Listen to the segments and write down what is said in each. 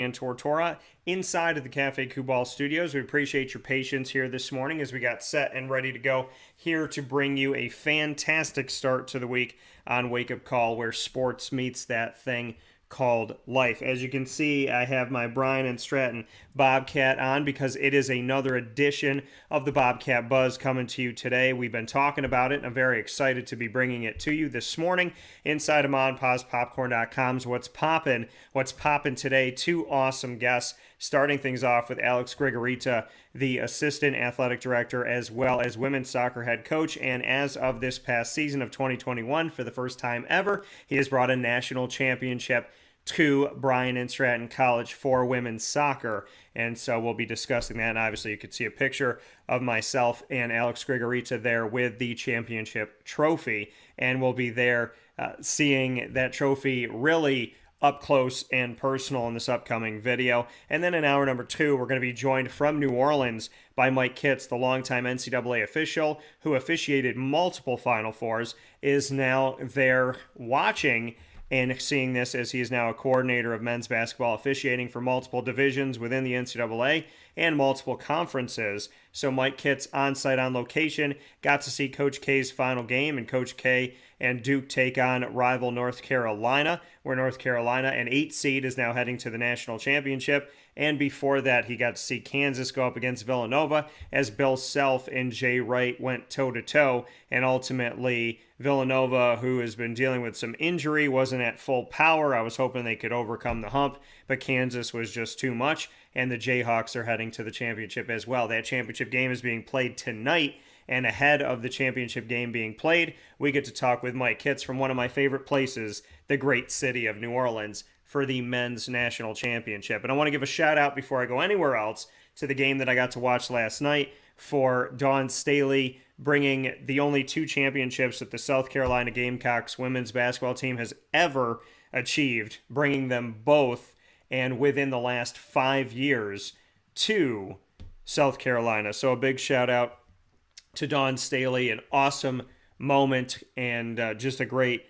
Dan Tortora inside of the Cafe Kubal studios. We appreciate your patience here this morning as we got set and ready to go here to bring you a fantastic start to the week on Wake Up Call, where sports meets that thing called life. As you can see, I have my Bryant Stratton Bobcat on because it is another edition of the Bobcat Buzz coming to you today. We've been talking about it, and I'm very excited to be bringing it to you this morning inside of ModPawsPopcorn.com's What's Poppin'. What's Poppin' today, two awesome guests, starting things off with Alex Grigorita, the Assistant Athletic Director, as well as women's soccer head coach. And as of this past season of 2021, for the first time ever, he has brought a national championship to Bryant Stratton College for women's soccer. And so we'll be discussing that. And obviously you could see a picture of myself and Alex Grigorita there with the championship trophy. And we'll be there seeing that trophy really up close and personal in this upcoming video. And then in hour number 2, we're going to be joined from New Orleans by Mike Kitts, the longtime NCAA official who officiated multiple Final Fours, is now there watching and seeing this as he is now a coordinator of men's basketball officiating for multiple divisions within the NCAA and multiple conferences. So Mike Kitts on site on location, got to see Coach K's final game, and Coach K and Duke take on rival North Carolina, where North Carolina, an 8 seed, is now heading to the national championship. And before that, he got to see Kansas go up against Villanova as Bill Self and Jay Wright went toe-to-toe. And ultimately, Villanova, who has been dealing with some injury, wasn't at full power. I was hoping they could overcome the hump, but Kansas was just too much. And the Jayhawks are heading to the championship as well. That championship game is being played tonight. And ahead of the championship game being played, we get to talk with Mike Kitts from one of my favorite places, the great city of New Orleans, for the men's national championship. And I want to give a shout out before I go anywhere else to the game that I got to watch last night for Dawn Staley, bringing the only 2 championships that the South Carolina Gamecocks women's basketball team has ever achieved, bringing them both, and within the last 5 years, to South Carolina. So a big shout out to Dawn Staley, an awesome moment and just a great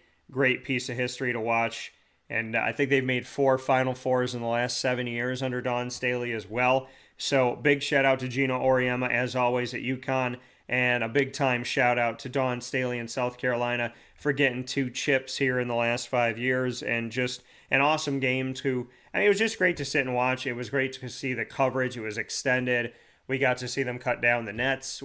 piece of history to watch. And I think they've made 4 Final Fours in the last 7 years under Dawn Staley as well. So big shout out to Gina Oriema, as always, at UConn. And a big time shout out to Dawn Staley in South Carolina for getting 2 chips here in the last 5 years. And just an awesome game it was just great to sit and watch. It was great to see the coverage. It was extended. We got to see them cut down the nets.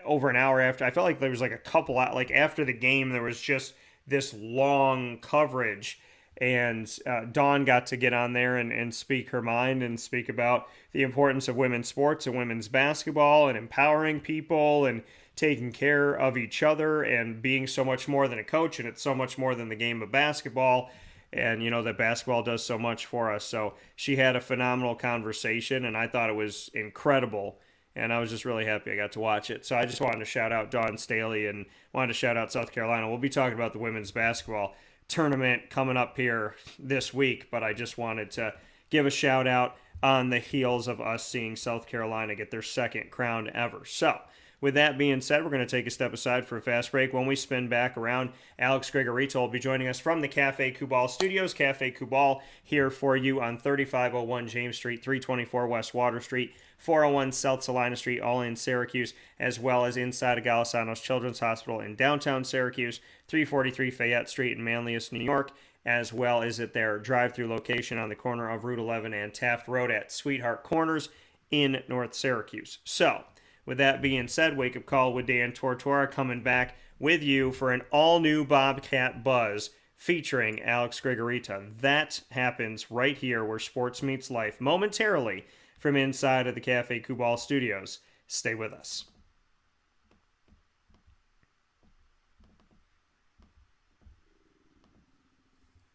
Over an hour after, I felt like there was like a couple, like after the game, there was just this long coverage. And Dawn got to get on there and speak her mind and speak about the importance of women's sports and women's basketball and empowering people and taking care of each other and being so much more than a coach. And it's so much more than the game of basketball. And, that basketball does so much for us. So she had a phenomenal conversation, and I thought it was incredible. And I was just really happy I got to watch it. So I just wanted to shout out Dawn Staley and wanted to shout out South Carolina. We'll be talking about the women's basketball tournament coming up here this week, but I just wanted to give a shout out on the heels of us seeing South Carolina get their 2nd crown ever. So with that being said, we're going to take a step aside for a fast break. When we spin back around, Alex Grigorita will be joining us from the Cafe Kubal studios. Cafe Kubal here for you on 3501 James Street, 324 West Water Street, 401 South Salina Street, all in Syracuse, as well as inside of Galisanos Children's Hospital in downtown Syracuse, 343 Fayette Street in Manlius, New York, as well as at their drive-through location on the corner of Route 11 and Taft Road at Sweetheart Corners in North Syracuse. So, with that being said, Wake Up Call with Dan Tortora coming back with you for an all-new Bobcat Buzz featuring Alex Grigorita. That happens right here where sports meets life momentarily from inside of the Cafe Kubal studios. Stay with us.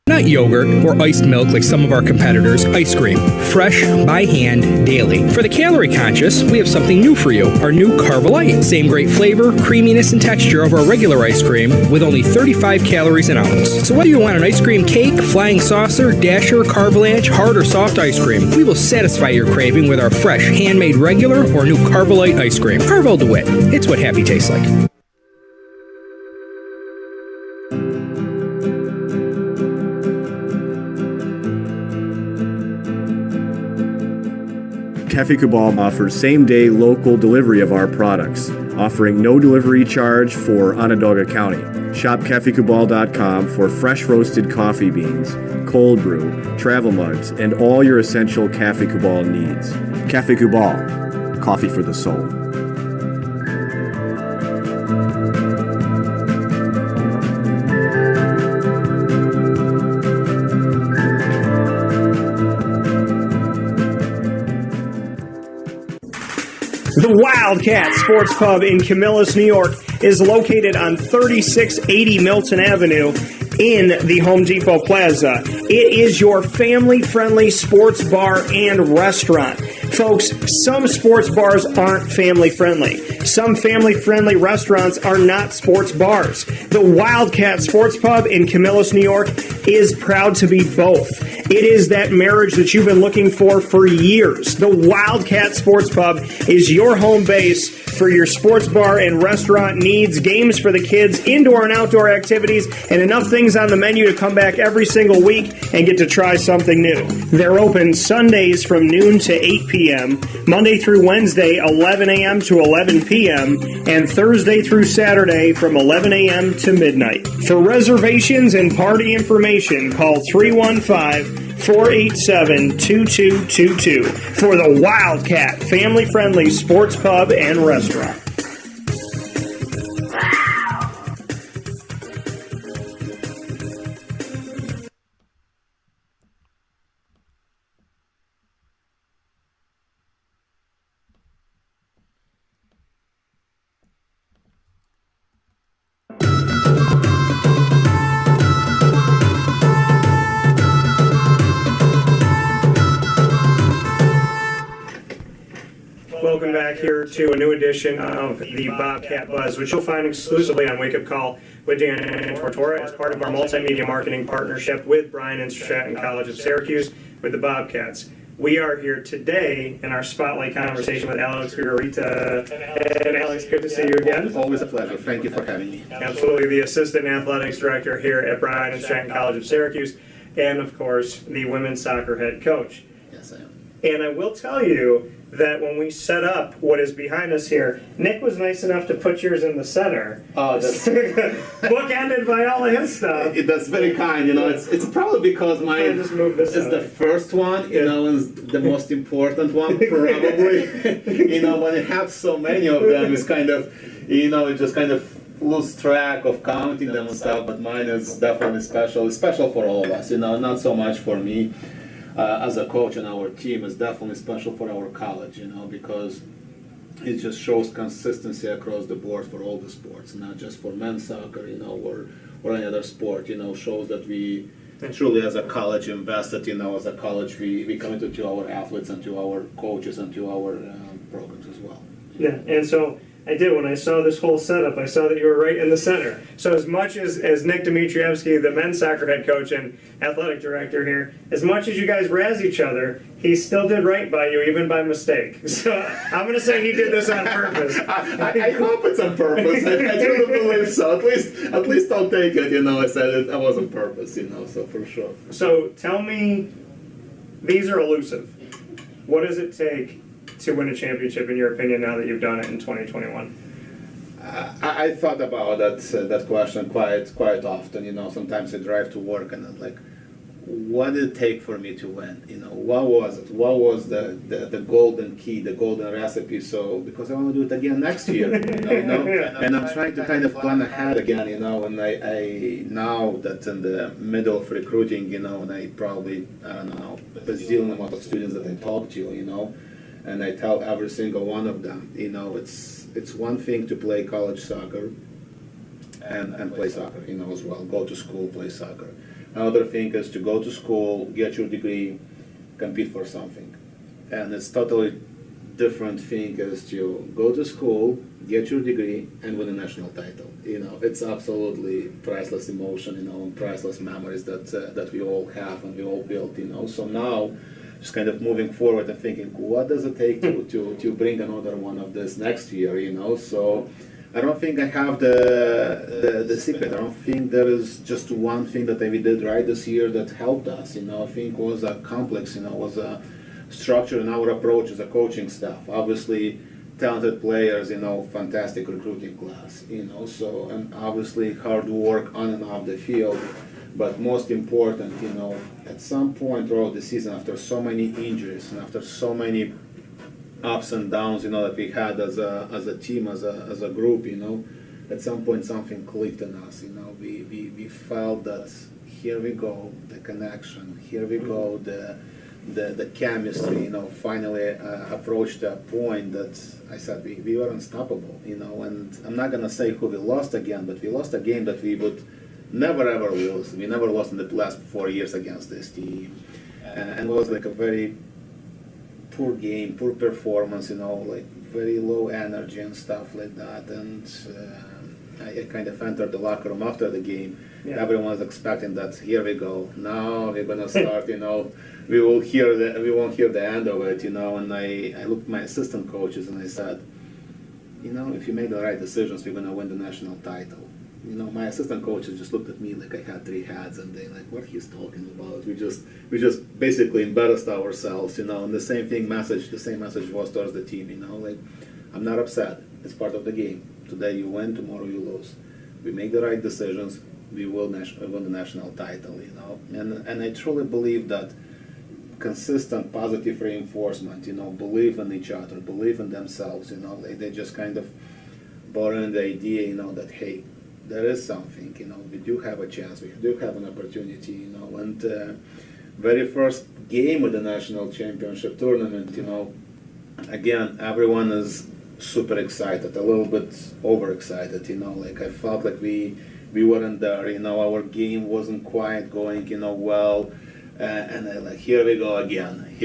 Not yogurt or iced milk like some of our competitors, ice cream. Fresh, by hand, daily. For the calorie conscious, we have something new for you. Our new Carbolite. Same great flavor, creaminess, and texture of our regular ice cream with only 35 calories an ounce. So whether you want an ice cream cake, flying saucer, dasher, carvalanche, hard or soft ice cream, we will satisfy your craving with our fresh, handmade regular or new Carbolite ice cream. Carvel DeWitt. It's what happy tastes like. Cafe Cubal offers same-day local delivery of our products, offering no delivery charge for Onondaga County. Shop cafecubal.com for fresh roasted coffee beans, cold brew, travel mugs, and all your essential Cafe Cubal needs. Cafe Cubal, coffee for the soul. The Wildcat Sports Pub in Camillus, New York is located on 3680 Milton Avenue in the Home Depot Plaza. It is your family-friendly sports bar and restaurant. Folks, some sports bars aren't family-friendly. Some family-friendly restaurants are not sports bars. The Wildcat Sports Pub in Camillus, New York is proud to be both. It is that marriage that you've been looking for years. The Wildcat Sports Pub is your home base for your sports bar and restaurant needs, games for the kids, indoor and outdoor activities, and enough things on the menu to come back every single week and get to try something new. They're open Sundays from noon to 8 p.m., Monday through Wednesday, 11 a.m. to 11 p.m., and Thursday through Saturday from 11 a.m. to midnight. For reservations and party information, call 315-487-2222 for the Wildcat family-friendly sports pub and restaurant. Welcome back here to a new edition of the Bobcat Buzz, which you'll find exclusively on Wake Up Call with Dan Tortora as part of our multimedia marketing partnership with Bryant Stratton College of Syracuse with the Bobcats. We are here today in our spotlight conversation with Alex Grigorita. And Alex, good to see you again. Always a pleasure. Thank you for having me. Absolutely, the Assistant Athletics Director here at Bryant Stratton College of Syracuse, and of course, the women's soccer head coach. Yes, I am. And I will tell you that when we set up what is behind us here, Nick was nice enough to put yours in the center. Oh, that's bookended by all of his stuff. That's very kind. You know, it's probably because mine just move this is out. the first one. You know, is the most important one probably. You know, when you have so many of them, it's kind of, you know, it just kind of lose track of counting them and stuff. But mine is definitely special. It's special for all of us. You know, not so much for me. As a coach and our team is definitely special for our college, you know, because it just shows consistency across the board for all the sports, not just for men's soccer, you know, or any other sport, you know, shows that we truly as a college invested, you know, as a college we committed to our athletes and to our coaches and to our programs as well. Yeah, and so I did. When I saw this whole setup, I saw that you were right in the center. So as much as Nick Dmitrievsky, the men's soccer head coach and athletic director here, as much as you guys razz each other, he still did right by you, even by mistake. So I'm going to say he did this on purpose. I hope it's on purpose. I truly believe so. At least I'll take it. You know, I said it was on purpose. You know, so for sure. So tell me, these are elusive. What does it take to win a championship, in your opinion, now that you've done it in 2021? I thought about that question quite often. You know, sometimes I drive to work and I'm like, what did it take for me to win? You know, what was it? What was the golden key, the golden recipe? So because I want to do it again next year, you know, and I'm trying to kind of plan ahead again, you know. And I now that in the middle of recruiting, you know, and I probably a bazillion amount of students that I talk to, you know. And I tell every single one of them, you know, it's one thing to play college soccer and play soccer, you know, as well. Go to school, play soccer. Another thing is to go to school, get your degree, compete for something. And it's totally different thing is to go to school, get your degree, and win a national title. You know, it's absolutely priceless emotion, you know, and priceless memories that we all have and we all built, you know. So now, just kind of moving forward and thinking, what does it take to bring another one of this next year, you know? So I don't think I have the secret. I don't think there is just one thing that we did right this year that helped us, you know. I think it was a complex, you know, it was a structure and our approach as a coaching staff. Obviously, talented players, fantastic recruiting class, so, and obviously hard work on and off the field. But most important, at some point throughout the season, after so many injuries and after so many ups and downs, that we had as a team, as a group, at some point something clicked in us. We felt that here we go, the connection, here we go, the chemistry, finally approached a point that I said we were unstoppable, and I'm not gonna say who we lost again, but we lost a game that we would never ever lose. We never lost in the last 4 years against this team, and it was like a very poor game, poor performance, like very low energy and stuff like that. And I kind of entered the locker room after the game. Yeah. Everyone was expecting that. Here we go. Now we're gonna start. We won't hear the end of it. And I looked at my assistant coaches and I said, if you make the right decisions, we're gonna win the national title. My assistant coaches just looked at me like I had 3 heads, and they like, what he's talking about. We just basically embarrassed ourselves, and the same message was towards the team, like, I'm not upset. It's part of the game. Today you win, tomorrow you lose. We make the right decisions, we will win the national title, And I truly believe that consistent positive reinforcement, believe in each other, believe in themselves, they just kind of bought in the idea, that hey, there is something, we do have a chance, we do have an opportunity, and very first game of the national championship tournament, again, everyone is super excited, a little bit overexcited, like I felt like we weren't there, our game wasn't quite going, well, and I like, here we go again, like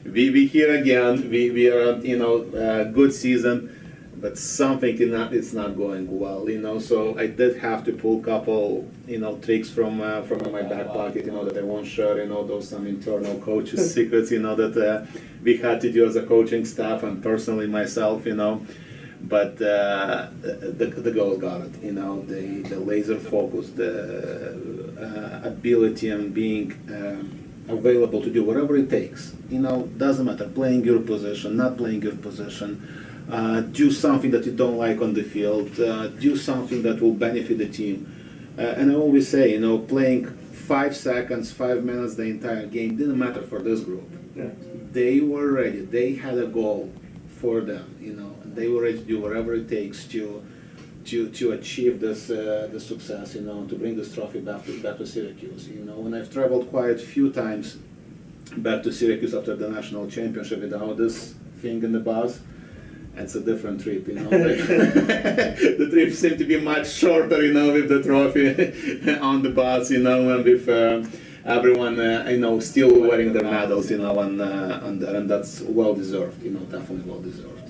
we here again, we are, good season, but something it's not going well, so I did have to pull a couple, tricks from my back pocket, that I won't share, those some internal coaches' secrets, that we had to do as a coaching staff and personally myself, but the girls got it, the laser focus, the ability and being available to do whatever it takes, doesn't matter, playing your position, not playing your position, do something that you don't like on the field, do something that will benefit the team. And I always say, playing 5 seconds, 5 minutes the entire game didn't matter for this group. Yeah. They were ready. They had a goal for them, and they were ready to do whatever it takes to achieve this success, to bring this trophy back to Syracuse. And I've traveled quite a few times back to Syracuse after the national championship without this thing in the bus. It's a different trip, The trip seemed to be much shorter, with the trophy on the bus, and with everyone, still wearing their medals, and that's well deserved, definitely well deserved,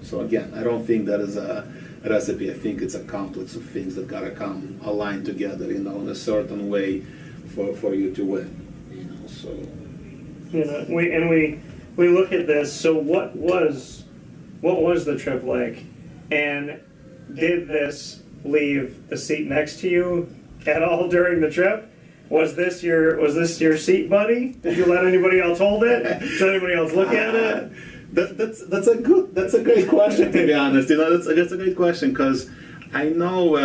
So again, I don't think that is a recipe. I think it's a complex of things that gotta come aligned together, in a certain way for you to win, So. We look at this. So what was the trip like, and did this leave the seat next to you at all during the trip? Was this your seat buddy? Did you let anybody else hold it? Did anybody else look at it? That's a great question, to be honest. That's a great question, because I know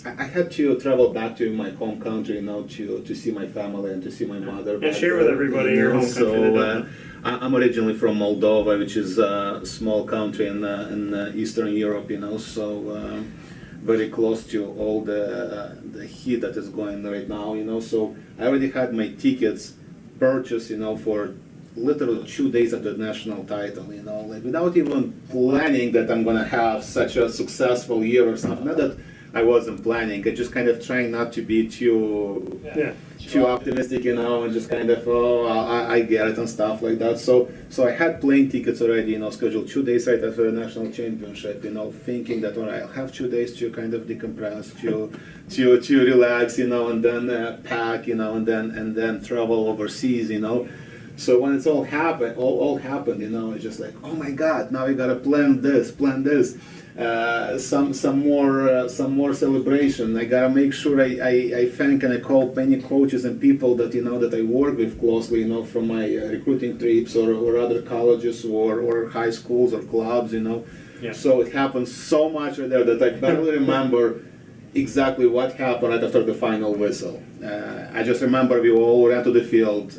I had to travel back to my home country, to see my family and to see my mother. And share with everybody your home country. So I'm originally from Moldova, which is a small country in Eastern Europe, so very close to all the heat that is going right now, So I already had my tickets purchased, for literally 2 days after the national title, like without even planning that I'm gonna have such a successful year or something. Not that I wasn't planning. I just kind of trying not to be too optimistic, and just kind of I get it and stuff like that. So I had plane tickets already, scheduled 2 days right after the national championship, thinking that I'll have 2 days to kind of decompress, to relax, and then pack, and then travel overseas, So when it's all happened, you know, it's just like, oh my God, now we gotta plan this, some more celebration. I gotta make sure I thank and I call many coaches and people that, you know, that I work with closely, you know, from my recruiting trips or other colleges or high schools or clubs, you know. Yeah. So it happens so much right there that I barely remember exactly what happened right after the final whistle. I just remember we all ran to the field.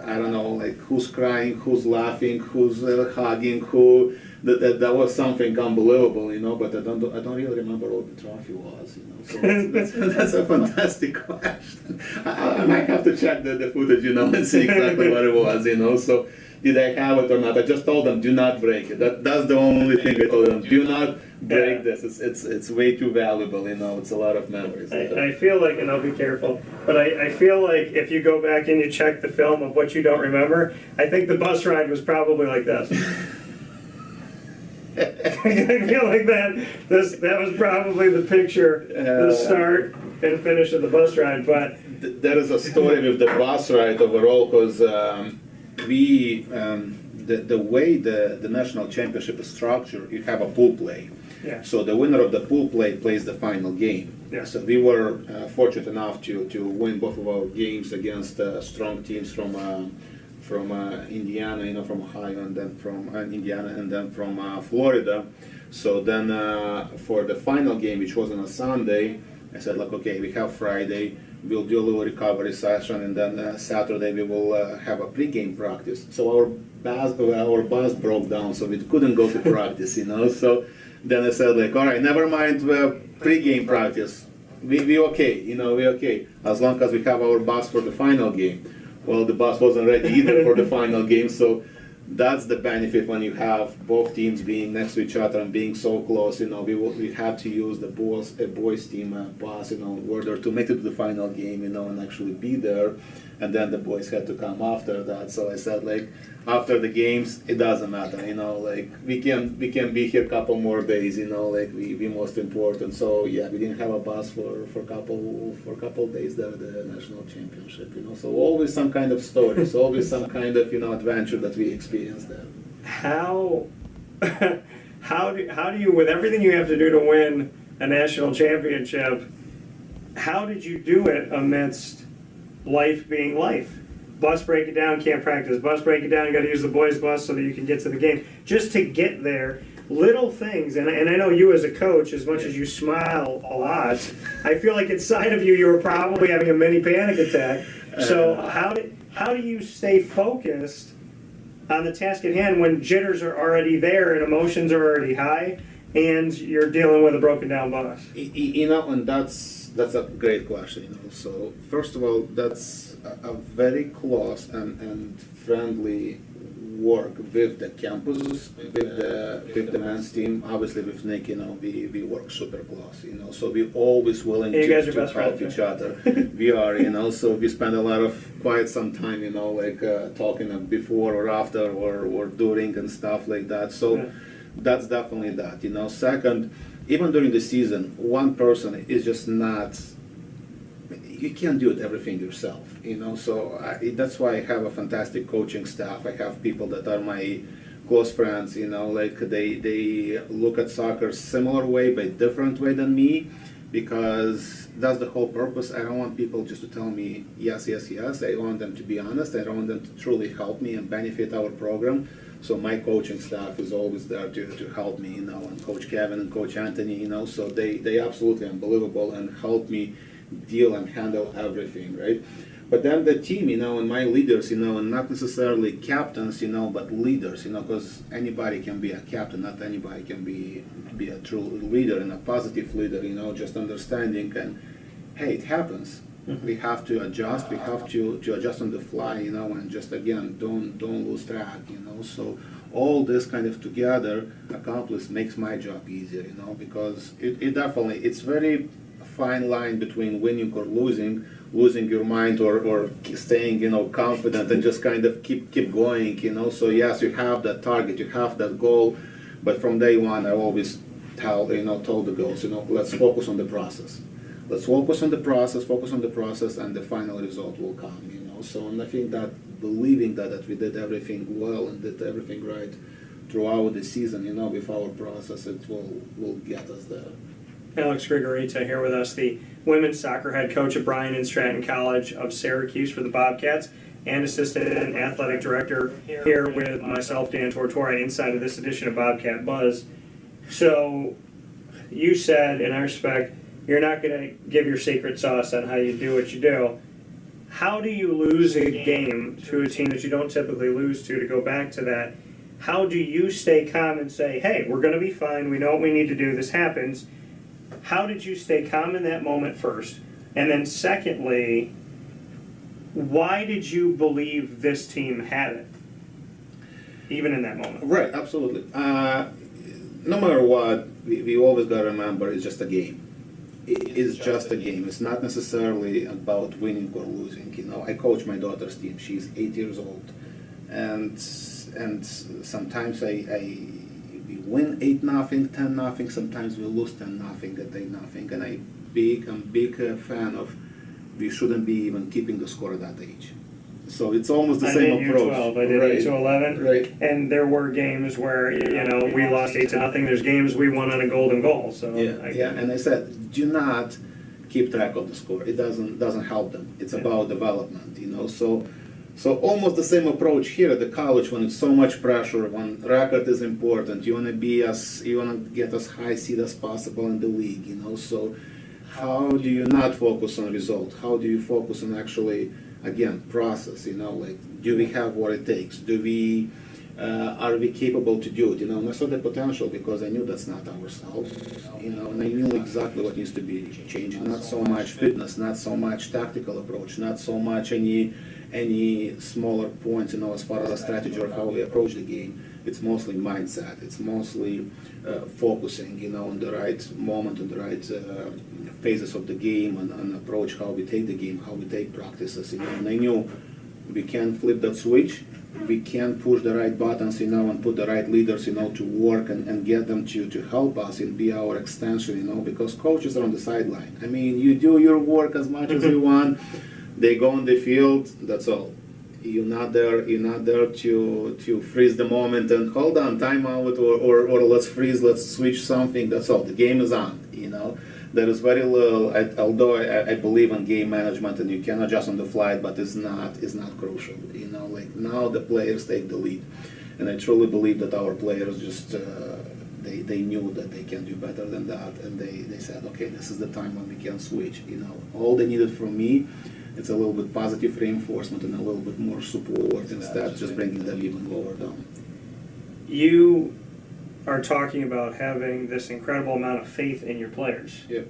I don't know, like who's crying, who's laughing, who's hugging, who. That was something unbelievable, you know. But I don't really remember what the trophy was, you know. So that's a fantastic question. I might have to check the footage, you know, and see exactly what it was, you know. So did I have it or not? I just told them, do not break it. That's the only thing I told them. Do not break this. It's way too valuable, you know. It's a lot of memories. I feel like, and I'll be careful, but I feel like if you go back and you check the film of what you don't remember, I think the bus ride was probably like this. I feel like that was probably the picture, the start and finish of the bus ride. But there is a story with the bus ride overall, because the way the national championship is structured, you have a pool play. yeah, So the winner of the pool play plays the final game. Yeah. So we were fortunate enough to win both of our games against strong teams from Indiana, you know, from Ohio, and then from Indiana, and then from Florida. So then for the final game, which was on a Sunday, I said, like, okay, we have Friday, we'll do a little recovery session, and then Saturday we will have a pre-game practice. So our bus broke down, so we couldn't go to practice, you know. So then I said, like, all right, never mind pre-game practice. We okay, you know, we okay, as long as we have our bus for the final game. Well, the bus wasn't ready either for the final game, so that's the benefit when you have both teams being next to each other and being so close. You know, we had to use the boys team bus, you know, in order to make it to the final game, you know, and actually be there. And then the boys had to come after that. So I said, like, after the games, it doesn't matter, you know, like we can be here a couple more days, you know, like we most important. So yeah, we didn't have a bus for a couple days there at the national championship, you know. So always some kind of stories, always some kind of, you know, adventure that we experienced there. how do you, with everything you have to do to win a national championship, how did you do it amidst life being life? Bus break it down, can't practice. Bus break it down, you got to use the boys' bus so that you can get to the game. Just to get there, little things. And I know you as a coach, as much as you smile a lot, I feel like inside of you were probably having a mini panic attack. So how do you stay focused on the task at hand when jitters are already there and emotions are already high and you're dealing with a broken down bus? You know, and that's a great question, you know. So first of all, that's a very close and friendly work with the campus, with the men's team. Obviously with Nick, you know, we work super close, you know, so we're always willing to help each other. We are, you know, so we spend quite some time, you know, like talking before or after or during and stuff like that. So that's definitely that, you know. Second, even during the season, one person is just not, you can't do everything yourself, you know. So that's why I have a fantastic coaching staff. I have people that are my close friends, you know, like they look at soccer similar way but different way than me, because that's the whole purpose. I don't want people just to tell me yes, yes, yes. I want them to be honest. I want them to truly help me and benefit our program. So my coaching staff is always there to help me, you know, and Coach Kevin and Coach Anthony, you know, so they absolutely unbelievable and help me deal and handle everything, right? But then the team, you know, and my leaders, you know, and not necessarily captains, you know, but leaders, you know, because anybody can be a captain, not anybody can be a true leader and a positive leader, you know, just understanding and, hey, it happens. Mm-hmm. We have to adjust, we have to adjust on the fly, you know, and just, again, don't lose track, you know. So all this kind of together accomplished makes my job easier, you know, because it definitely, it's very fine line between winning or losing your mind or staying, you know, confident and just kind of keep going, you know. So yes, you have that target, you have that goal, but from day one I always told the girls, you know, let's focus on the process. Let's focus on the process, and the final result will come, you know. know. So, and I think that believing that we did everything well and did everything right throughout the season, you know, with our process, it will get us there. Alex Grigorita here with us, the women's soccer head coach at Bryant Stratton College of Syracuse for the Bobcats, and assistant athletic director here with myself, Dan Tortora, inside of this edition of Bobcat Buzz. So you said, and I respect, you're not going to give your secret sauce on how you do what you do. How do you lose a game to a team that you don't typically lose to go back to that? How do you stay calm and say, hey, we're going to be fine, we know what we need to do, this happens? How did you stay calm in that moment first? And then secondly, why did you believe this team had it, even in that moment? Right, absolutely. No matter what, we always got to remember it's just a game. It's just a game. It's not necessarily about winning or losing. You know, I coach my daughter's team. She's 8 years old, and sometimes we win 8-0, 10-0. Sometimes we lose 10-0 at 8-0. And I'm big fan of we shouldn't be even keeping the score at that age. So it's almost the same approach. 12. I did 8-11. Right. And there were games where, you know, we lost 8-0. There's games we won on a golden goal. So yeah. And I said, do not keep track of the score. It doesn't help them. It's about development, you know. So almost the same approach here at the college when it's so much pressure, when record is important. You want to get as high seed as possible in the league, you know. So how do you not focus on result? How do you focus on actually, again, process, you know, like, do we have what it takes? Are we capable to do it? You know, and I saw the potential because I knew that's not ourselves, you know, and I knew exactly what needs to be changed. Not so much fitness, not so much tactical approach, not so much any smaller points, you know, as far as a strategy or how we approach the game. It's mostly mindset. It's mostly focusing, you know, on the right moment, on the right phases of the game, and approach how we take the game, how we take practices, you know. And I knew we can flip that switch. We can push the right buttons, you know, and put the right leaders, you know, to work and get them to help us and be our extension, you know, because coaches are on the sideline. I mean, you do your work as much as you want. They go on the field. That's all. You're not there to freeze the moment and hold on, timeout, or let's freeze, let's switch something. That's all. The game is on, you know. There is very little, although I believe in game management and you can adjust on the fly, but it's not crucial, you know. Like, now the players take the lead, and I truly believe that our players just they knew that they can do better than that, and they said, okay, this is the time when we can switch, you know. All they needed from me, it's a little bit positive reinforcement and a little bit more support instead of just bringing them even lower down. You are talking about having this incredible amount of faith in your players. Yeah.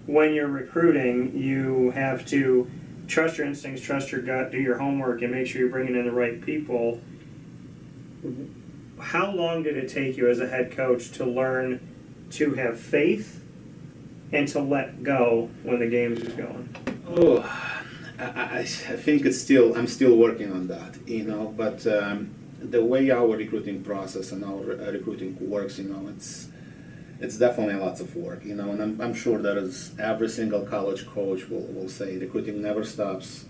When you're recruiting, you have to trust your instincts, trust your gut, do your homework, and make sure you're bringing in the right people. How long did it take you as a head coach to learn to have faith and to let go when the game is going? Oh, I think I'm still working on that, you know, but the way our recruiting process and our recruiting works, you know, it's definitely lots of work, you know, and I'm sure that is every single college coach will say recruiting never stops.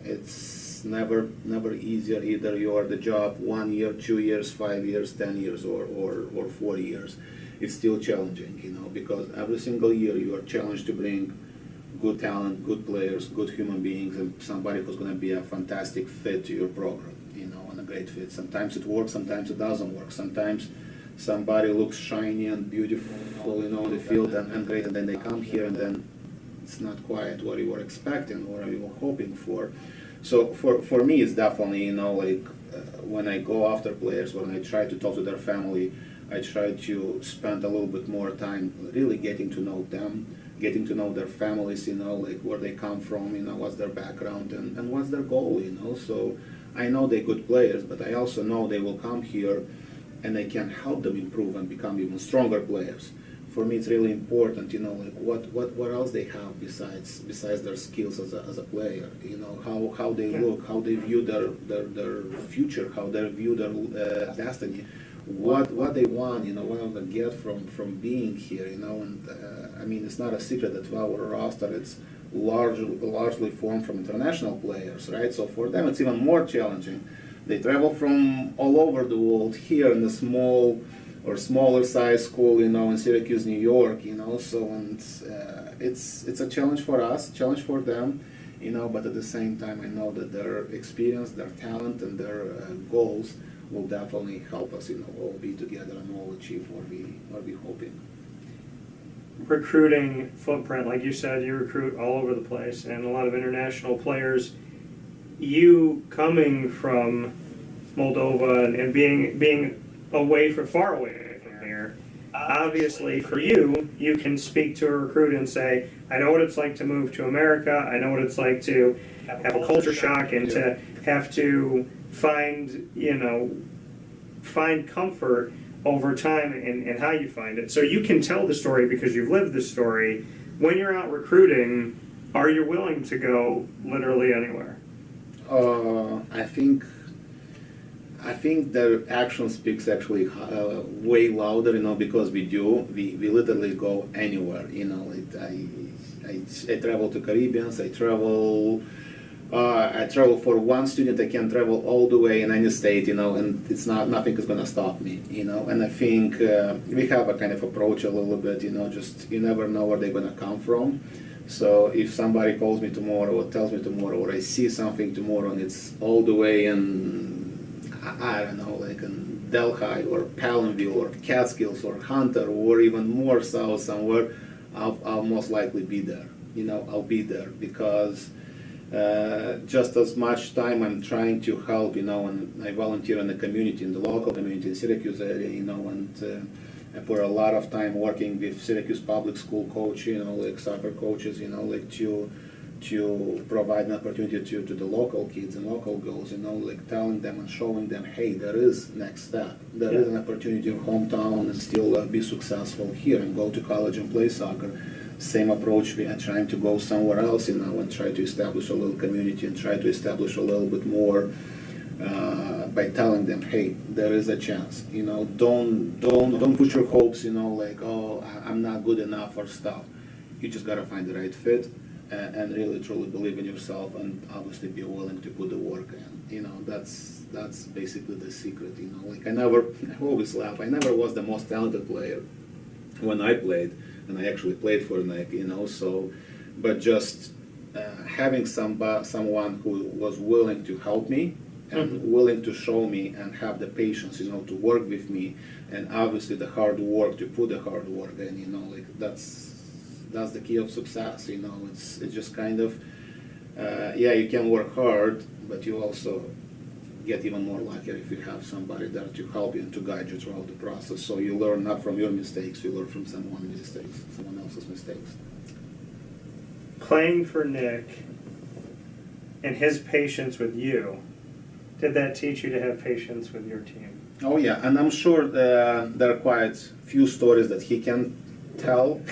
It's never easier. Either you are the job 1 year, 2 years, 5 years, 10 years, or 4 years. It's still challenging, you know, because every single year you are challenged to bring good talent, good players, good human beings, and somebody who's going to be a fantastic fit to your program, you know, and a great fit. Sometimes it works, sometimes it doesn't work. Sometimes somebody looks shiny and beautiful, you know, on the field and great, and then they come here and then it's not quite what you were expecting or you were hoping for. So for me, it's definitely, you know, like when I go after players, when I try to talk to their family, I try to spend a little bit more time really getting to know them, getting to know their families, you know, like where they come from, you know, what's their background and what's their goal, you know. So I know they're good players, but I also know they will come here and I can help them improve and become even stronger players. For me, it's really important, you know, like what else they have besides their skills as a player, you know, how they look, how they view their future, how they view their destiny, what they want, you know, what they get from being here, you know. And I mean, it's not a secret that our roster, it's largely formed from international players, right? So for them, it's even more challenging. They travel from all over the world here in the small or smaller size school, in Syracuse, New York, So and it's a challenge for us, challenge for them, But at the same time, I know that their experience, their talent, and their goals will definitely help us, all be together and all achieve what we hoping. Recruiting footprint, like you said, you recruit all over the place, and a lot of international players. You coming from Moldova and being far away from here, obviously for you can speak to a recruit and say, I know what it's like to move to America, I know what it's like to have a culture shock and to have to find comfort over time and how you find it. So you can tell the story because you've lived the story. When you're out recruiting, are you willing to go literally anywhere? I think their action speaks actually way louder, because we literally go anywhere, I travel to Caribbeans, I travel for one student, I can travel all the way in any state, and it's nothing is gonna stop me, and I think we have a kind of approach a little bit, just you never know where they're gonna come from. So if somebody calls me tomorrow or tells me tomorrow or I see something tomorrow and it's all the way in, I don't know, like in Delhi or Palenville or Catskills or Hunter or even more south somewhere, I'll most likely be there. I'll be there because just as much time I'm trying to help, and I volunteer in the community, in the local community in Syracuse area, and I put a lot of time working with Syracuse public school coaches, like soccer coaches, like to provide an opportunity to the local kids and local girls, like telling them and showing them, hey, there is next step. There is an opportunity in hometown and still be successful here and go to college and play soccer. Same approach, we are trying to go somewhere else, and try to establish a little community and try to establish a little bit more by telling them, hey, there is a chance. Don't put your hopes, like, oh, I'm not good enough or stuff. You just gotta find the right fit and really truly believe in yourself and obviously be willing to put the work in. That's basically the secret. Like I always laugh. I never was the most talented player when I played, and I actually played for Nike. So, but just having someone who was willing to help me and willing to show me and have the patience, to work with me, and obviously the hard work to put the hard work in, like that's the key of success. It's just kind of you can work hard, but you also get even more lucky if you have somebody there to help you and to guide you throughout the process. So you learn not from your mistakes, you learn from someone else's mistakes. Playing for Nick and his patience with you, did that teach you to have patience with your team? Oh yeah, and I'm sure there are quite few stories that he can tell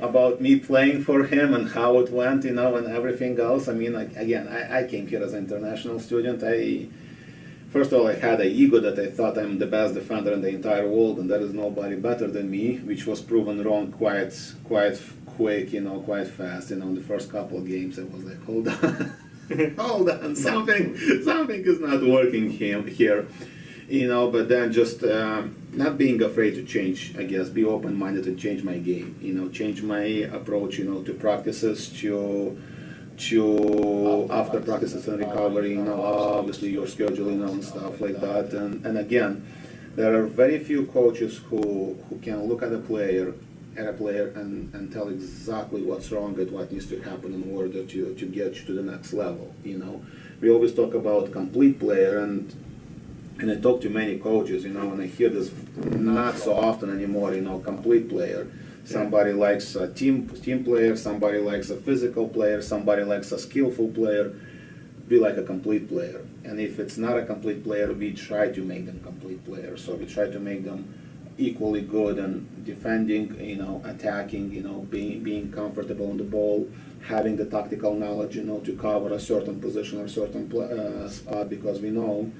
about me playing for him and how it went, and everything else. I mean, like, again, I came here as an international student. First of all, I had an ego that I thought I'm the best defender in the entire world, and there is nobody better than me, which was proven wrong quite quick, quite fast. In the first couple of games, I was like, hold on. Hold on, something is not working here, but then just not being afraid to change, I guess, be open-minded and change my game, change my approach, to practices, to after practices and recovery, obviously your schedule, and stuff like that, and again, there are very few coaches who can look at a player and tell exactly what's wrong and what needs to happen in order to get you to the next level. We always talk about complete player, and I talk to many coaches, and I hear this not so often anymore. Complete player. Somebody likes a team player. Somebody likes a physical player. Somebody likes a skillful player. We like a complete player. And if it's not a complete player, we try to make them complete players. So we try to make them equally good and defending, attacking, being comfortable on the ball, having the tactical knowledge, to cover a certain position or certain spot, because we know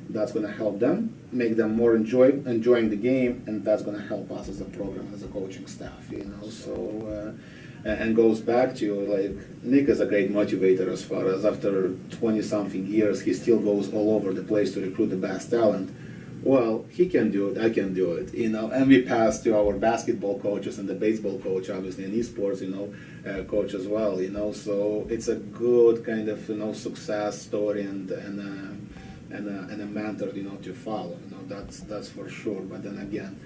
that's going to help them, make them more enjoying the game, and that's going to help us as a program, as a coaching staff, So and goes back to like Nick is a great motivator as far as after 20-something years he still goes all over the place to recruit the best talent. Well, he can do it, I can do it, and we pass to our basketball coaches and the baseball coach, obviously, and esports, coach as well, so it's a good kind of, success story and a mentor, to follow, that's for sure. But then again,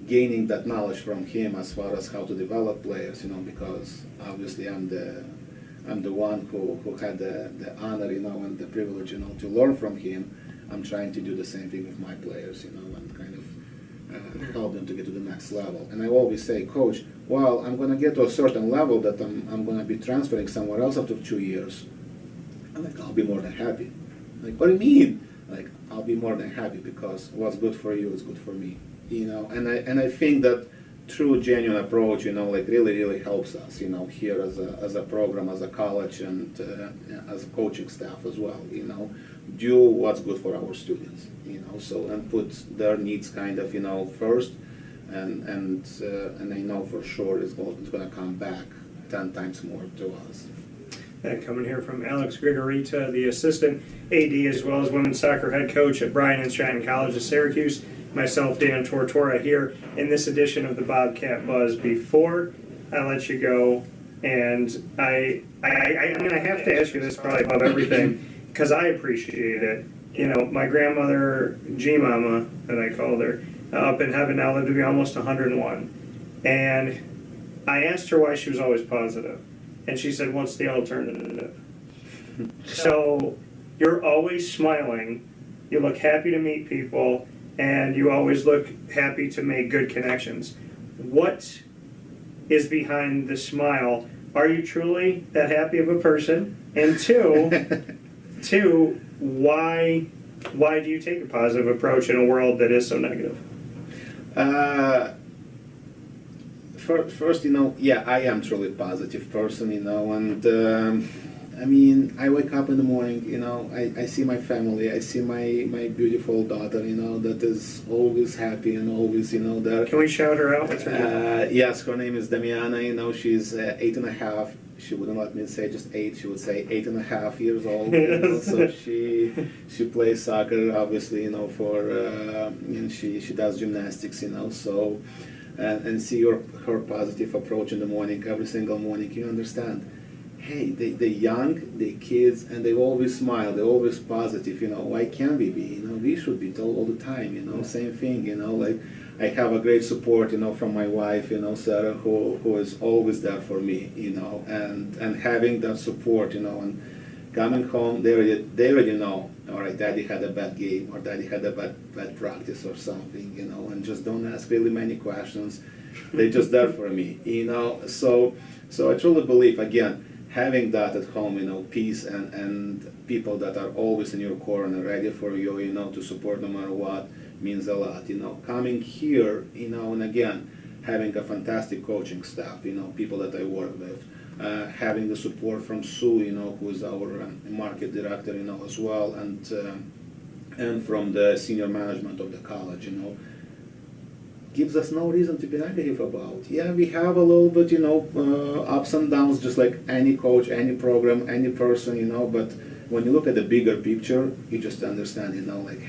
gaining that knowledge from him as far as how to develop players, because obviously I'm the one who had the honor, and the privilege, to learn from him. I'm trying to do the same thing with my players, and kind of help them to get to the next level. And I always say, Coach, well, I'm going to get to a certain level that I'm going to be transferring somewhere else after 2 years. I'm like, I'll be more than happy. Like, what do you mean? Like, I'll be more than happy because what's good for you is good for me, And I think that true, genuine approach, really helps us, here as a program, as a college, and as a coaching staff as well, do what's good for our students, so and put their needs kind of, first, and I know for sure it's going to come back 10 times more to us. That coming here from Alex Grigorita, the assistant AD as well as women's soccer head coach at Bryant Stratton College of Syracuse. Myself, Dan Tortora, here in this edition of the Bobcat Buzz. Before I let you go, and I mean, I have to ask you this probably above everything, because I appreciate it. My grandmother, G-Mama, that I called her, up in heaven now, lived to be almost 101. And I asked her why she was always positive. And she said, what's the alternative? So you're always smiling, you look happy to meet people, and you always look happy to make good connections. What is behind the smile? Are you truly that happy of a person? And two, why do you take a positive approach in a world that is so negative? First, I am truly a positive person, and I mean, I wake up in the morning, I see my family, I see my beautiful daughter, that is always happy and always, there. Can we shout her out? What's her name? Yes, her name is Damiana, she's 8.5. She wouldn't let me say just 8, she would say 8.5 years old. So she plays soccer, obviously, for, and she does gymnastics, so, and see her positive approach in the morning, every single morning, you understand. Hey, they're young, they're kids, and they always smile, they're always positive, why can't we be? We should be told all the time, same thing, like I have a great support, from my wife, Sarah, who is always there for me, and having that support, and coming home, they already know, all right, Daddy had a bad game, or Daddy had a bad practice or something, and just don't ask really many questions. They're just there for me, So I truly believe, again, having that at home, peace and people that are always in your corner, ready for you, to support no matter what, means a lot. Coming here, and again, having a fantastic coaching staff, people that I work with, having the support from Sue, who is our market director, as well, and from the senior management of the college, gives us no reason to be negative about. Yeah, we have a little bit, ups and downs, just like any coach, any program, any person, but when you look at the bigger picture, you just understand, like,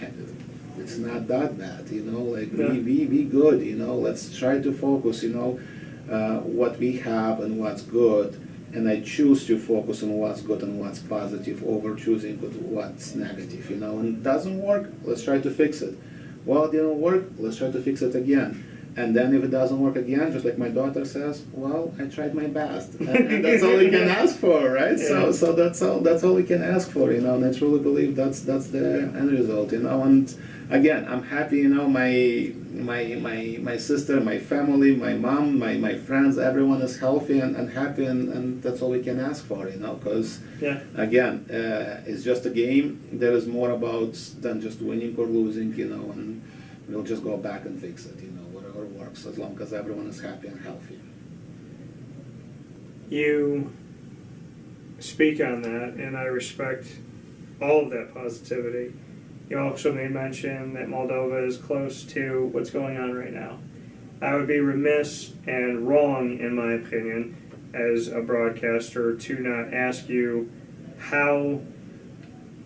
it's not that bad, like, yeah. we good, let's try to focus, what we have and what's good, and I choose to focus on what's good and what's positive over choosing what's negative, and it doesn't work, let's try to fix it. Well, it didn't work, let's try to fix it again. And then if it doesn't work again, just like my daughter says, well, I tried my best. And that's all you can ask for, right? Yeah. So that's all you can ask for, and I truly believe that's the end result, And again, I'm happy, my sister, my family, my mom, my friends, everyone is healthy and happy, and that's all we can ask for, because Yeah. again, it's just a game. There is more about than just winning or losing, and we'll just go back and fix it, whatever works, as long as everyone is happy and healthy. You speak on that, and I respect all of that positivity. You also made mention that Moldova is close to what's going on right now. I would be remiss and wrong, in my opinion, as a broadcaster to not ask you how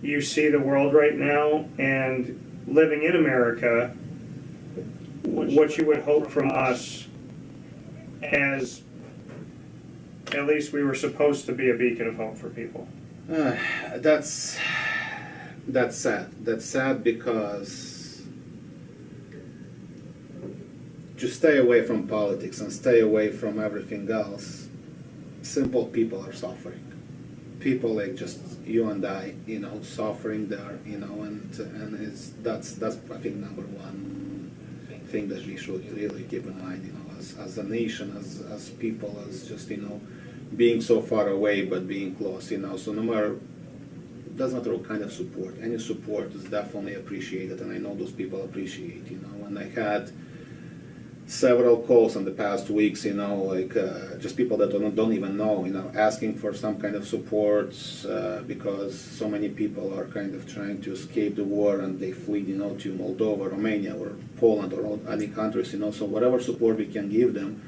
you see the world right now and living in America, what you would hope from us as at least we were supposed to be a beacon of hope for people. That's sad. That's sad because to stay away from politics and stay away from everything else, simple people are suffering. People like just you and I, suffering there, and that's I think number one thing that we should really keep in mind, as a nation, as people, as just being so far away but being close, So no matter, doesn't matter what kind of support, any support is definitely appreciated, and I know those people appreciate, And I had several calls in the past weeks, just people that don't even know, asking for some kind of support because so many people are kind of trying to escape the war and they flee, to Moldova, Romania, or Poland, or any countries, So whatever support we can give them,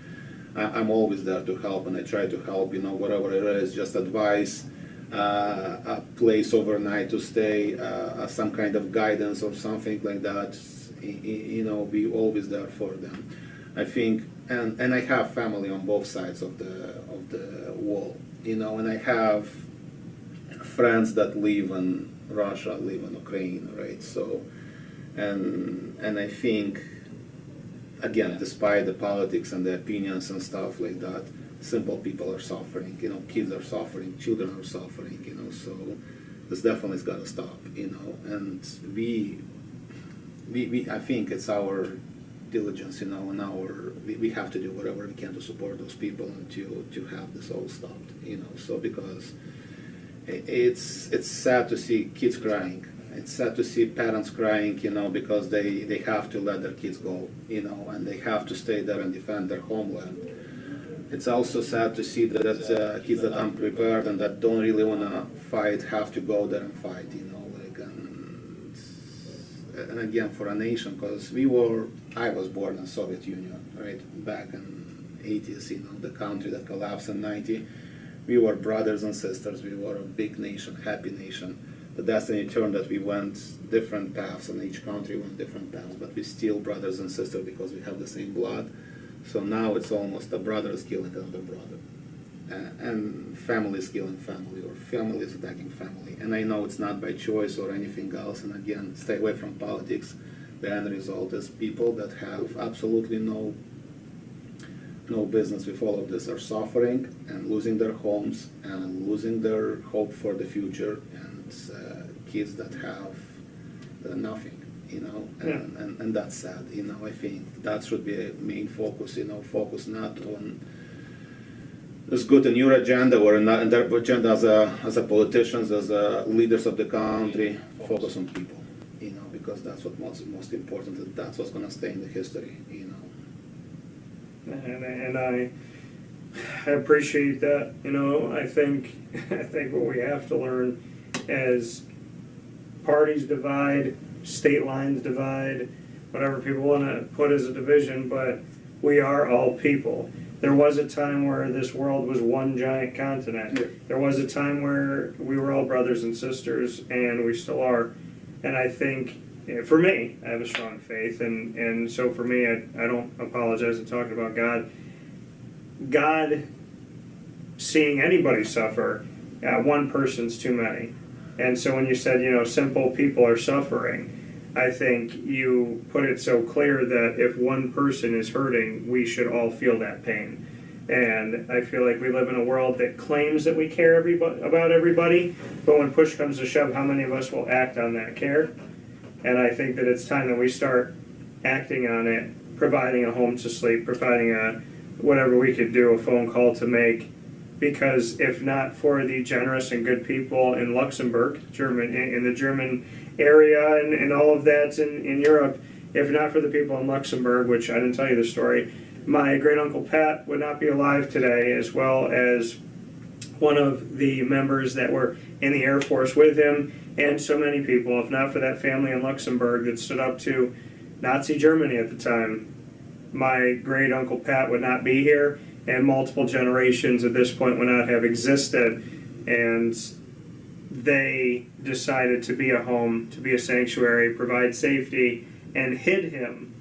I'm always there to help, and I try to help, whatever it is, just advice, a place overnight to stay, some kind of guidance or something like that, be always there for them. I think, and I have family on both sides of the wall, and I have friends that live in Russia, live in Ukraine, right? So, and I think, again, despite the politics and the opinions and stuff like that, simple people are suffering, kids are suffering, children are suffering, so this definitely has got to stop, and we I think it's our diligence, and we have to do whatever we can to support those people and to have this all stopped, so because it's sad to see kids crying. It's sad to see parents crying, because they have to let their kids go, and they have to stay there and defend their homeland. It's also sad to see that kids that are unprepared and that don't really want to fight have to go there and fight, and again, for a nation, because I was born in Soviet Union, right, back in 80s, the country that collapsed in 90. We were brothers and sisters. We were a big nation, happy nation. The destiny turned that we went different paths, and each country went different paths, but we're still brothers and sisters because we have the same blood. So now it's almost a brother is killing another brother, and family is killing family, or family is attacking family. And I know it's not by choice or anything else, and again, stay away from politics. The end result is people that have absolutely no business with all of this are suffering and losing their homes and losing their hope for the future, and kids that have nothing, and that's sad. I think that should be a main focus. Focus not on it's good in your agenda or in their agenda as a politicians, as leaders of the country. Focus on people, because that's what most important. And that's what's going to stay in the history, And I appreciate that. I think what we have to learn as parties divide, state lines divide, whatever people want to put as a division, but we are all people. There was a time where this world was one giant continent. Yeah. There was a time where we were all brothers and sisters, and we still are. And I think, for me, I have a strong faith, and so for me, I don't apologize in talking about God. God, seeing anybody suffer, one person's too many. And so when you said, simple people are suffering, I think you put it so clear that if one person is hurting, we should all feel that pain. And I feel like we live in a world that claims that we care about everybody, but when push comes to shove, how many of us will act on that care? And I think that it's time that we start acting on it, providing a home to sleep, providing whatever we could do, a phone call to make, because if not for the generous and good people in Luxembourg, in the German area and all of that in Europe, if not for the people in Luxembourg, which I didn't tell you the story, my great-uncle Pat would not be alive today, as well as one of the members that were in the Air Force with him, and so many people. If not for that family in Luxembourg that stood up to Nazi Germany at the time, my great-uncle Pat would not be here, and multiple generations at this point would not have existed, and they decided to be a home, to be a sanctuary, provide safety, and hid him,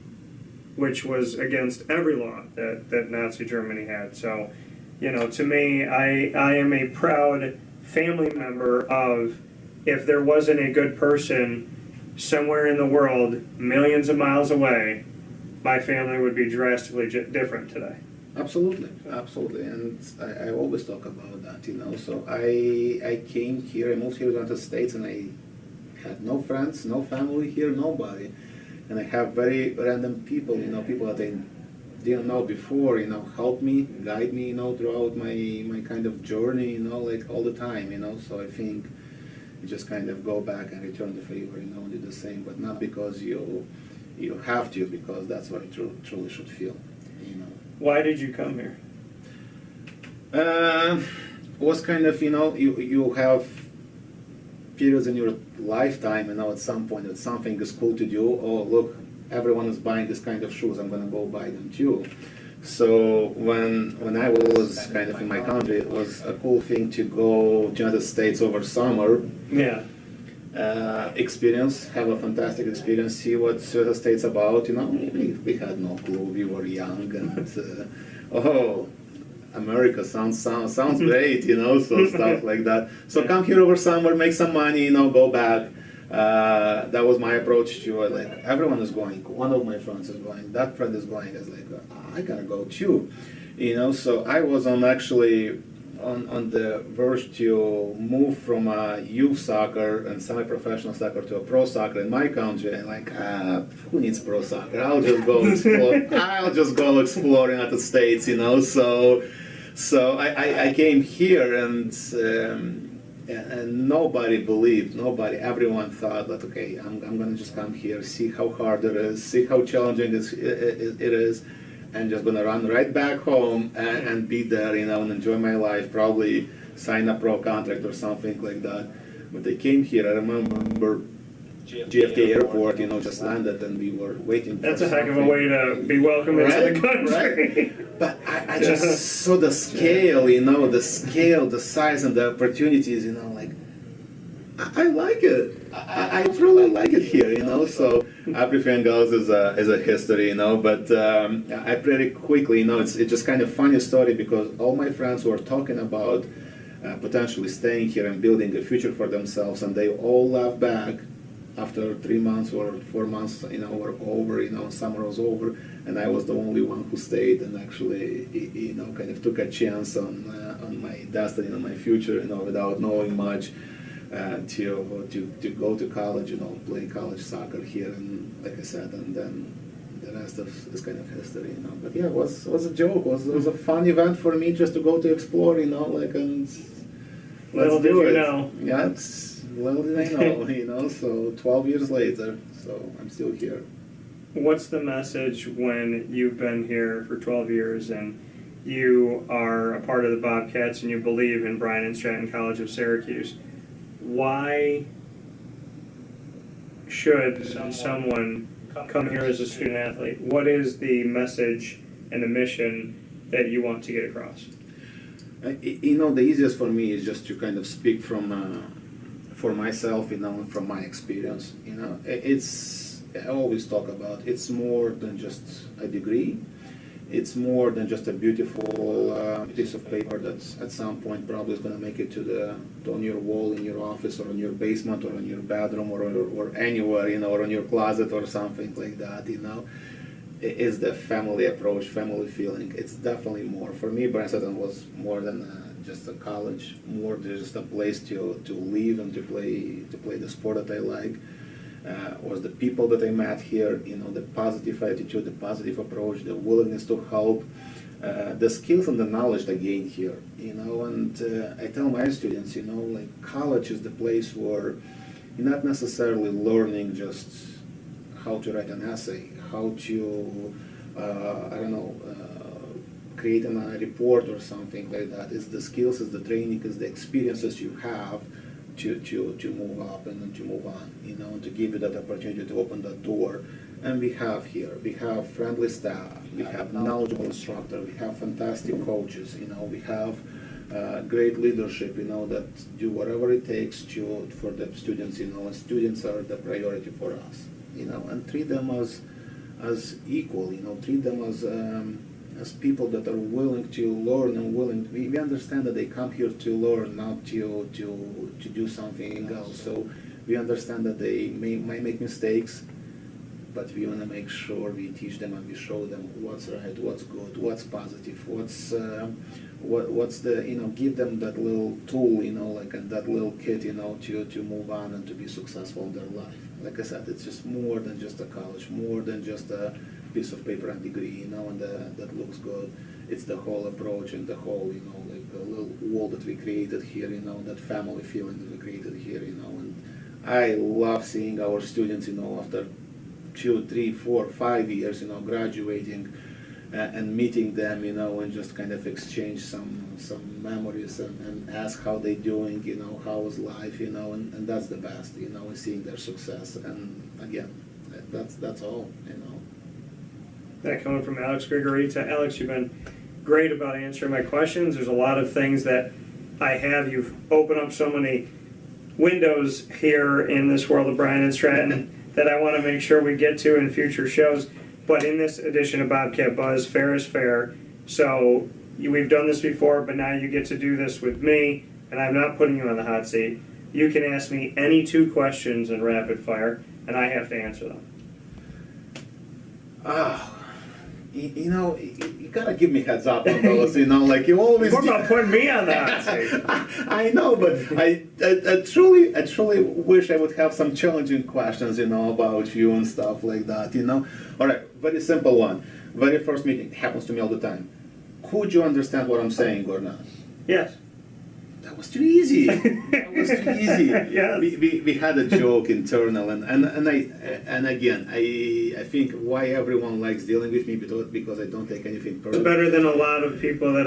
which was against every law that Nazi Germany had. So, to me, I am a proud family member of, if there wasn't a good person somewhere in the world, millions of miles away, my family would be drastically different today. Absolutely, absolutely, and I always talk about that, So I came here, I moved here to the United States, and I had no friends, no family here, nobody, and I have very random people, people that I didn't know before, help me, guide me, throughout my kind of journey, like all the time, So I think you just kind of go back and return the favor, and do the same, but not because you have to, because that's what you truly should feel, Why did you come here? Was kind of, you have periods in your lifetime, at some point that something is cool to do. Oh, look, everyone is buying this kind of shoes, I'm going to go buy them too. So when I was kind of in my country, it was a cool thing to go to the United States over summer. Yeah. Experience, have a fantastic experience, see what the state's about, we had no clue, we were young, and America sounds great, so stuff like that. So come here over summer, make some money, go back. That was my approach to it, like, everyone is going, one of my friends is going, that friend is going, I was like, I gotta go too, so I was on the verge to move from youth soccer and semi-professional soccer to a pro soccer in my country, and like, who needs pro soccer? I'll just go explore. I'll just go exploring at the States, So I came here, and nobody believed, everyone thought that, okay, I'm gonna just come here, see how hard it is, see how challenging it is, and just gonna run right back home and be there, and enjoy my life, probably sign a pro contract or something like that. But I came here, I remember JFK Airport, just landed, and we were waiting for That's a heck of a way to be welcome into the country. Right? But I just saw the scale, the size and the opportunities, like, I like it. I truly like it here, So everything else is a history, But I pretty quickly, it's just kind of funny story, because all my friends were talking about potentially staying here and building a future for themselves, and they all left back after 3 months or 4 months, were over, summer was over, and I was the only one who stayed and actually, kind of took a chance on my destiny and my future, without knowing much. To go to college, play college soccer here, and like I said, and then the rest is kind of history, But yeah, it was a joke. It was a fun event for me just to go to explore, like, and Little let's did do you it. know. Yeah, little did I know, So 12 years later, so I'm still here. What's the message when you've been here for 12 years and you are a part of the Bobcats and you believe in Bryant Stratton College of Syracuse? Why should someone come here as a student athlete? What is the message and the mission that you want to get across? The easiest for me is just to kind of speak for myself, and from my experience. I always talk about, it's more than just a degree. It's more than just a beautiful piece of paper that's at some point probably is going to make it on your wall in your office, or in your basement, or in your bedroom, or anywhere, or in your closet or something like that, It is the family approach, family feeling. It's definitely more. For me, Bryant Stratton was more than just a college, more than just a place to live and to play the sport that I like. Was the people that I met here, the positive attitude, the positive approach, the willingness to help, the skills and the knowledge I gained here, and I tell my students, like, college is the place where you're not necessarily learning just how to write an essay, how to, create a report or something like that. It's the skills, it's the training, it's the experiences you have to move up and to move on, and to give you that opportunity to open that door. And we have here, we have friendly staff, we have knowledgeable instructors, we have fantastic coaches, we have great leadership, that do whatever it takes for the students, and students are the priority for us, and treat them as equal, treat them as people that are willing to learn and we understand that they come here to learn, not to do something else. So we understand that they might make mistakes, but we want to make sure we teach them and we show them what's right, what's good, what's positive, what's the, give them that little tool, and that little kit, to move on and to be successful in their life. Like I said, it's just more than just a college, more than just a piece of paper and degree, and that looks good. It's the whole approach and the whole, like a little wall that we created here, that family feeling that we created here, and I love seeing our students, after 2, 3, 4, 5 years, graduating and meeting them, and just kind of exchange some memories and ask how they doing, how is life, and that's the best, and seeing their success. And again, that's all, That coming from Alex Grigorita. Alex, you've been great about answering my questions. There's a lot of things that I have. You've opened up so many windows here in this world of Bryant Stratton that I want to make sure we get to in future shows. But in this edition of Bobcat Buzz, fair is fair. So we've done this before, but now you get to do this with me, and I'm not putting you on the hot seat. You can ask me any 2 questions in rapid fire, and I have to answer them. You gotta give me heads up on those, like you always. What about putting me on the hot seat? I know, but I truly wish I would have some challenging questions, about you and stuff like that, All right, very simple one. Very first meeting, happens to me all the time. Could you understand what I'm saying or not? Yes. That was too easy. That was too easy. Yes. We had a joke internal, and again, I think why everyone likes dealing with me because I don't take anything personal. Better than a lot of people that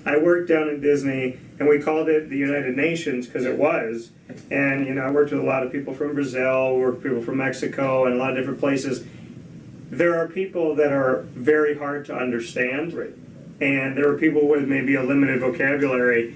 I worked down in Disney, and we called it the United Nations because it was. And I worked with a lot of people from Brazil, worked with people from Mexico, and a lot of different places. There are people that are very hard to understand, Right. And there are people with maybe a limited vocabulary.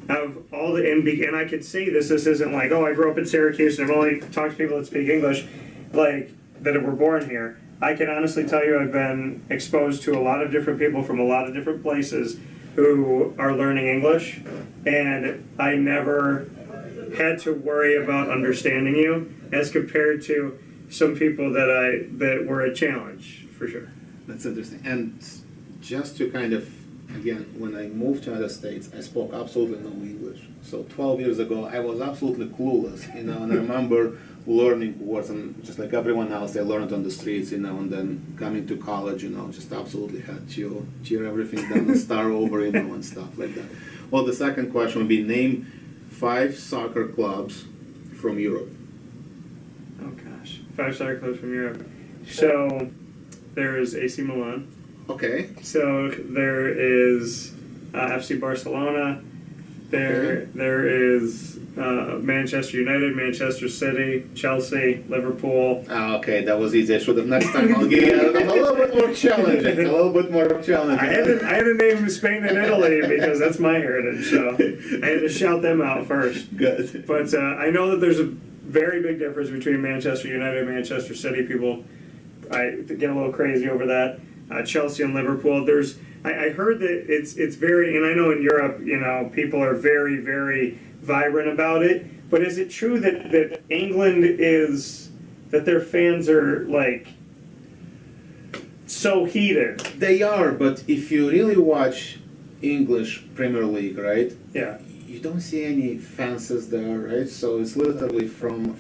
Of all and I could say this isn't like, oh, I grew up in Syracuse and I've only talked to people that speak English, like, that were born here. I can honestly tell you I've been exposed to a lot of different people from a lot of different places who are learning English, and I never had to worry about understanding you as compared to some people that were a challenge, for sure. That's interesting. And just to kind of, again, when I moved to the United States, I spoke absolutely no English. So 12 years ago, I was absolutely clueless, and I remember learning words, and just like everyone else, I learned on the streets, and then coming to college, just absolutely had to tear everything down and start over, and stuff like that. Well, the second question would be name 5 soccer clubs from Europe. Oh gosh, 5 soccer clubs from Europe. So there's AC Milan. Okay. So there is FC Barcelona. There is Manchester United, Manchester City, Chelsea, Liverpool. Okay, that was easy. I should have next time. I'll give you a little bit more challenging. A little bit more challenging. I had to name Spain and Italy because that's my heritage. So I had to shout them out first. Good. But I know that there's a very big difference between Manchester United and Manchester City. People, I get a little crazy over that. Chelsea and Liverpool. I heard that it's very, and I know in Europe, people are very, very vibrant about it. But is it true that England that their fans are like so heated? They are, but if you really watch English Premier League, right? Yeah. You don't see any fences there, right? So it's literally from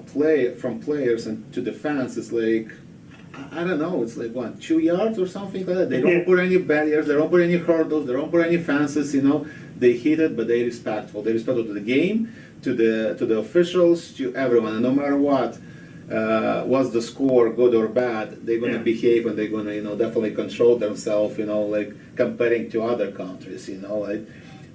players and to the fans. It's like, I don't know, it's like 2 yards or something like that. They don't put any barriers, they don't put any hurdles, they don't put any fences, They hit it, but they're respectful. They're respectful to the game, to the officials, to everyone. And no matter what's the score, good or bad, they're gonna behave, and they're gonna, definitely control themselves, like comparing to other countries,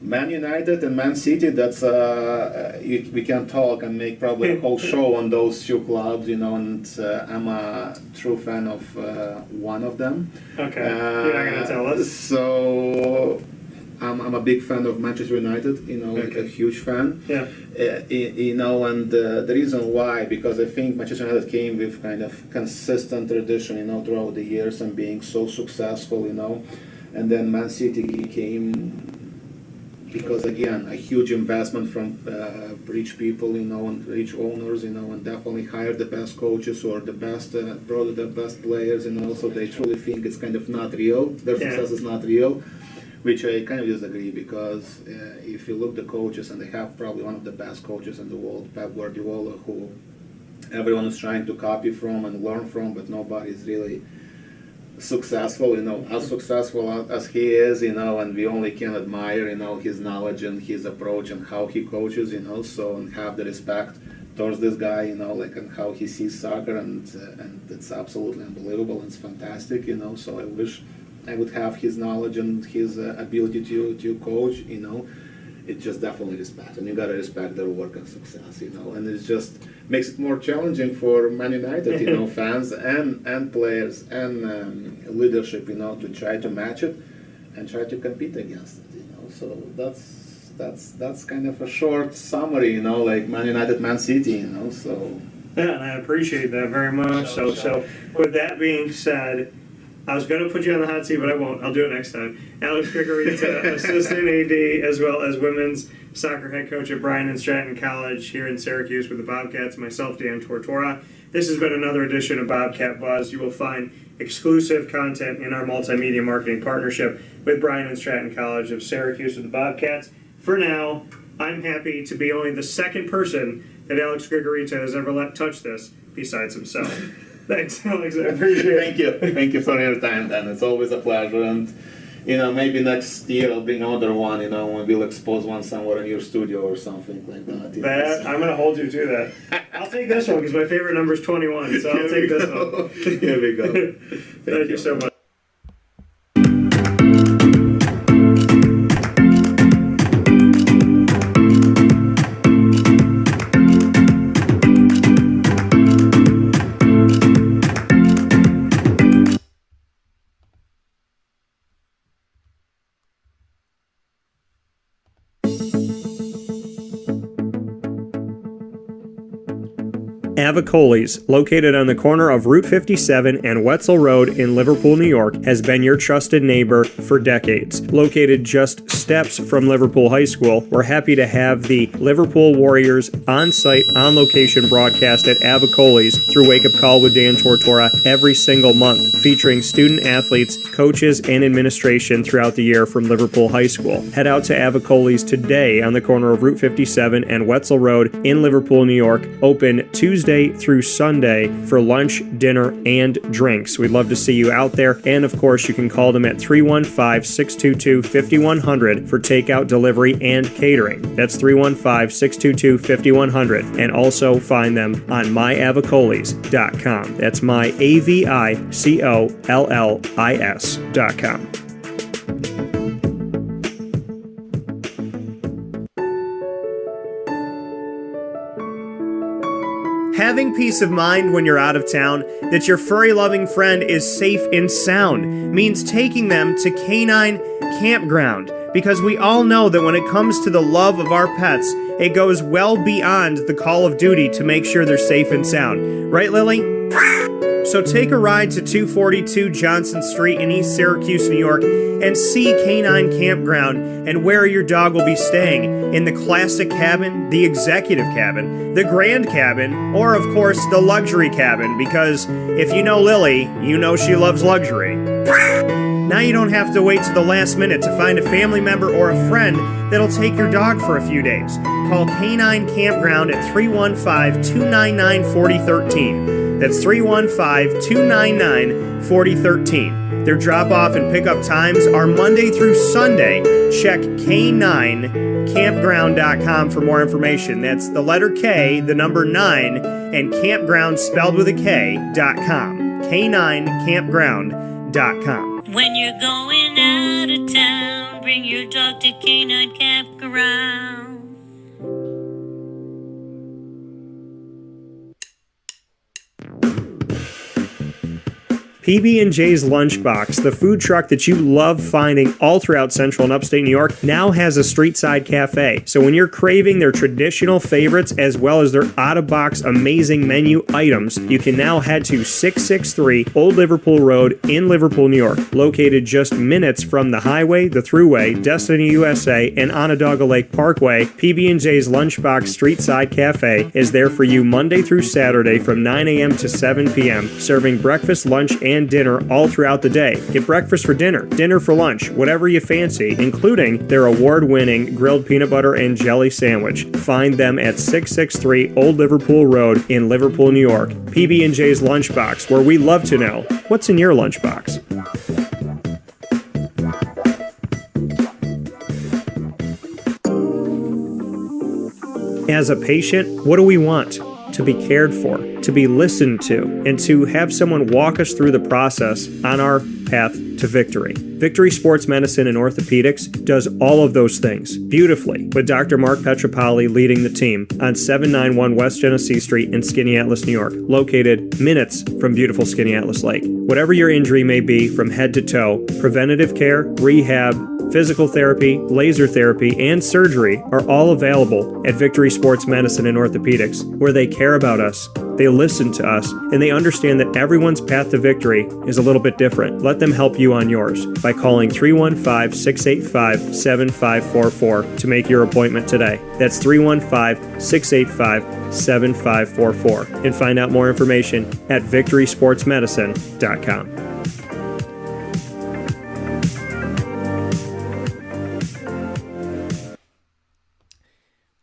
Man United and Man City, that's we can talk and make probably a whole show on those two clubs, and I'm a true fan of one of them. Okay, you're not going to tell us. So I'm a big fan of Manchester United, Okay. a huge fan. Yeah. And the reason why, because I think Manchester United came with kind of consistent tradition, throughout the years and being so successful, and then Man City came because, again, a huge investment from rich people, and rich owners, and definitely hired the best coaches or the best, brought the best players, so they truly think it's kind of not real. Their success is not real, which I kind of disagree, because if you look the coaches, and they have probably one of the best coaches in the world, Pep Guardiola, who everyone is trying to copy from and learn from, but nobody is really successful, as successful as he is, and we only can admire, his knowledge and his approach and how he coaches, so, and have the respect towards this guy, and how he sees soccer, and it's absolutely unbelievable, and it's fantastic, so I wish I would have his knowledge and his ability to coach, It just definitely respect, and you gotta respect their work and success, and it just makes it more challenging for Man United, fans and players and leadership, to try to match it and try to compete against it, So that's kind of a short summary, like Man United, Man City, So Yeah, and I appreciate that very much. So with that being said, I was going to put you on the hot seat, but I won't. I'll do it next time. Alex Grigorita, assistant AD, as well as women's soccer head coach at Bryant Stratton College here in Syracuse with the Bobcats, myself, Dan Tortora. This has been another edition of Bobcat Buzz. You will find exclusive content in our multimedia marketing partnership with Bryant Stratton College of Syracuse with the Bobcats. For now, I'm happy to be only the second person that Alex Grigorita has ever let touch this besides himself. Thanks, Alex. I appreciate it. Thank you. Thank you for your time, Dan. It's always a pleasure. And, maybe next year I'll bring another one, when we'll expose one somewhere in your studio or something like that. I'm going to hold you to that. I'll take this one because my favorite number is 21, so I'll take this one. Here we go. Thank you so much. Avicoli's, located on the corner of Route 57 and Wetzel Road in Liverpool, New York, has been your trusted neighbor for decades. Located just steps from Liverpool High School, we're happy to have the Liverpool Warriors on-site, on-location broadcast at Avicoli's through Wake Up Call with Dan Tortora every single month, featuring student-athletes, coaches, and administration throughout the year from Liverpool High School. Head out to Avicoli's today on the corner of Route 57 and Wetzel Road in Liverpool, New York, open Tuesday through Sunday for lunch, dinner, and drinks. We'd love to see you out there, and of course you can call them at 315-622-5100 for takeout, delivery, and catering. That's 315-622-5100, and also find them on myavicoli's.com. That's myavicoli's.com. Having peace of mind when you're out of town that your furry-loving friend is safe and sound means taking them to Canine Campground, because we all know that when it comes to the love of our pets, it goes well beyond the call of duty to make sure they're safe and sound. Right, Lily? So take a ride to 242 Johnson Street in East Syracuse, New York, and see Canine Campground and where your dog will be staying, in the classic cabin, the executive cabin, the grand cabin, or of course the luxury cabin, because if you know Lily, you know she loves luxury. Now you don't have to wait to the last minute to find a family member or a friend that'll take your dog for a few days. Call Canine Campground at 315-299-4013. That's 315-299-4013. Their drop-off and pickup times are Monday through Sunday. Check K9campground.com for more information. That's the letter K, the number 9, and campground spelled with a K.com. K9campground.com. When you're going out of town, bring your dog to Canine Campground. PB&J's Lunchbox, the food truck that you love finding all throughout central and upstate New York, now has a street-side cafe. So when you're craving their traditional favorites as well as their out-of-box amazing menu items, you can now head to 663 Old Liverpool Road in Liverpool, New York. Located just minutes from the highway, the Thruway, Destiny USA, and Onondaga Lake Parkway, PB&J's Lunchbox Street-Side Cafe is there for you Monday through Saturday from 9 a.m. to 7 p.m., serving breakfast, lunch, and dinner all throughout the day. Get breakfast for dinner, dinner for lunch, whatever you fancy, including their award-winning grilled peanut butter and jelly sandwich. Find them at 663 Old Liverpool Road in Liverpool, New York. PB&J's Lunchbox, where we love to know what's in your lunchbox. As a patient, what do we want? To be cared for, to be listened to, and to have someone walk us through the process on our path to victory. Victory Sports Medicine and Orthopedics does all of those things beautifully, with Dr. Mark Petropoli leading the team on 791 West Genesee Street in Skaneateles, New York, located minutes from beautiful Skaneateles Lake. Whatever your injury may be from head to toe, preventative care, rehab, physical therapy, laser therapy, and surgery are all available at Victory Sports Medicine and Orthopedics, where they care about us, they listen to us, and they understand that everyone's path to victory is a little bit different. Let them help you on yours by calling 315-685-7544 to make your appointment today. That's 315-685-7544. And find out more information at victorysportsmedicine.com.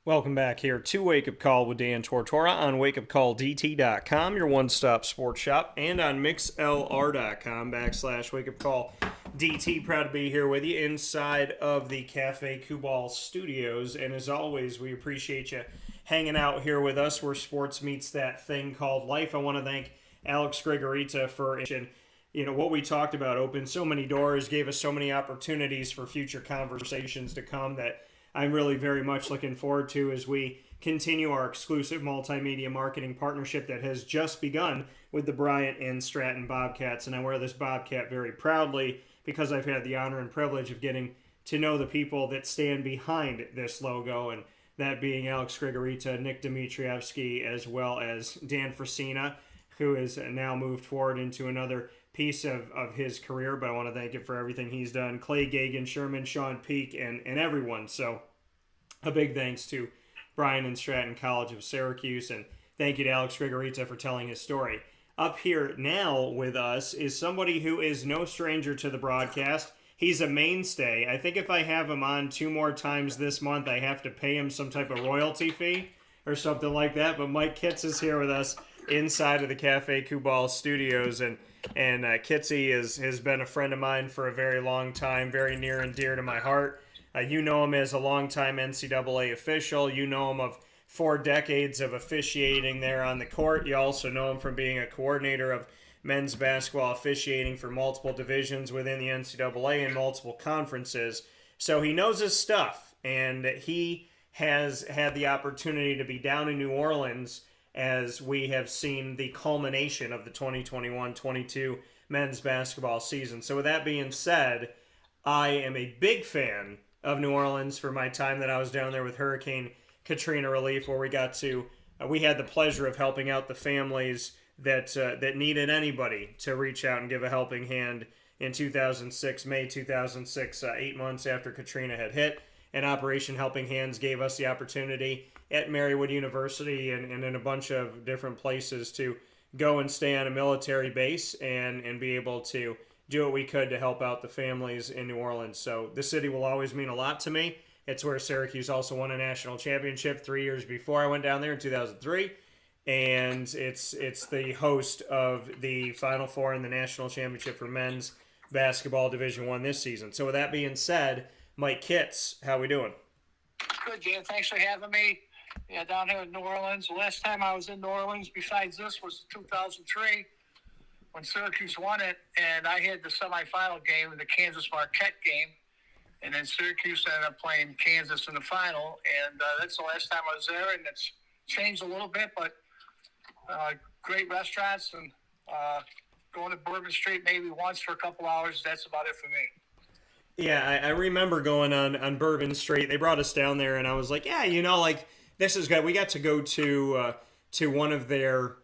Welcome back here to Wake Up Call with Dan Tortora on wakeupcalldt.com, your one-stop sports shop, and on mixlr.com/wakeupcalldt. Proud to be here with you inside of the Cafe Kubal studios, and as always, we appreciate you hanging out here with us where sports meets that thing called life. I want to thank Alex Grigorita for, what we talked about, opened so many doors, gave us so many opportunities for future conversations to come that I'm really very much looking forward to as we continue our exclusive multimedia marketing partnership that has just begun with the Bryant and Stratton Bobcats. And I wear this Bobcat very proudly because I've had the honor and privilege of getting to know the people that stand behind this logo, and that being Alex Grigorita, Nick Dimitrievsky, as well as Dan Frisina, who has now moved forward into another piece of his career, but I want to thank him for everything he's done. Clay Gagan, Sherman, Sean Peak, and everyone. So a big thanks to Bryant and Stratton College of Syracuse, and thank you to Alex Grigorita for telling his story. Up here now with us is somebody who is no stranger to the broadcast. He's a mainstay. I think if I have him on 2 more times this month, I have to pay him some type of royalty fee or something like that. But Mike Kitts is here with us inside of the Cafe Kubal studios, and Kitsy has been a friend of mine for a very long time, very near and dear to my heart. You know him as a longtime NCAA official. You know him of 4 decades of officiating there on the court. You also know him from being a coordinator of men's basketball officiating for multiple divisions within the NCAA and multiple conferences. So he knows his stuff, and he has had the opportunity to be down in New Orleans as we have seen the culmination of the 2021-22 men's basketball season. So with that being said, I am a big fan of New Orleans for my time that I was down there with Hurricane Katrina relief, where we got to, we had the pleasure of helping out the families that needed anybody to reach out and give a helping hand in 2006, May 2006, 8 months after Katrina had hit. And Operation Helping Hands gave us the opportunity at Marywood University and in a bunch of different places to go and stay on a military base and be able to do what we could to help out the families in New Orleans. So the city will always mean a lot to me. It's where Syracuse also won a national championship 3 years before I went down there in 2003. And it's the host of the Final Four in the national championship for men's basketball Division I this season. So with that being said, Mike Kitts, how we doing? Good, Dan. Thanks for having me. Yeah, down here in New Orleans. The last time I was in New Orleans besides this was 2003. when Syracuse won it, and I had the semifinal game, the Kansas Marquette game, and then Syracuse ended up playing Kansas in the final, and that's the last time I was there, and it's changed a little bit, but great restaurants, and going to Bourbon Street maybe once for a couple hours, that's about it for me. Yeah, I remember going on Bourbon Street. They brought us down there, and I was like, yeah, like, this is good. We got to go to one of their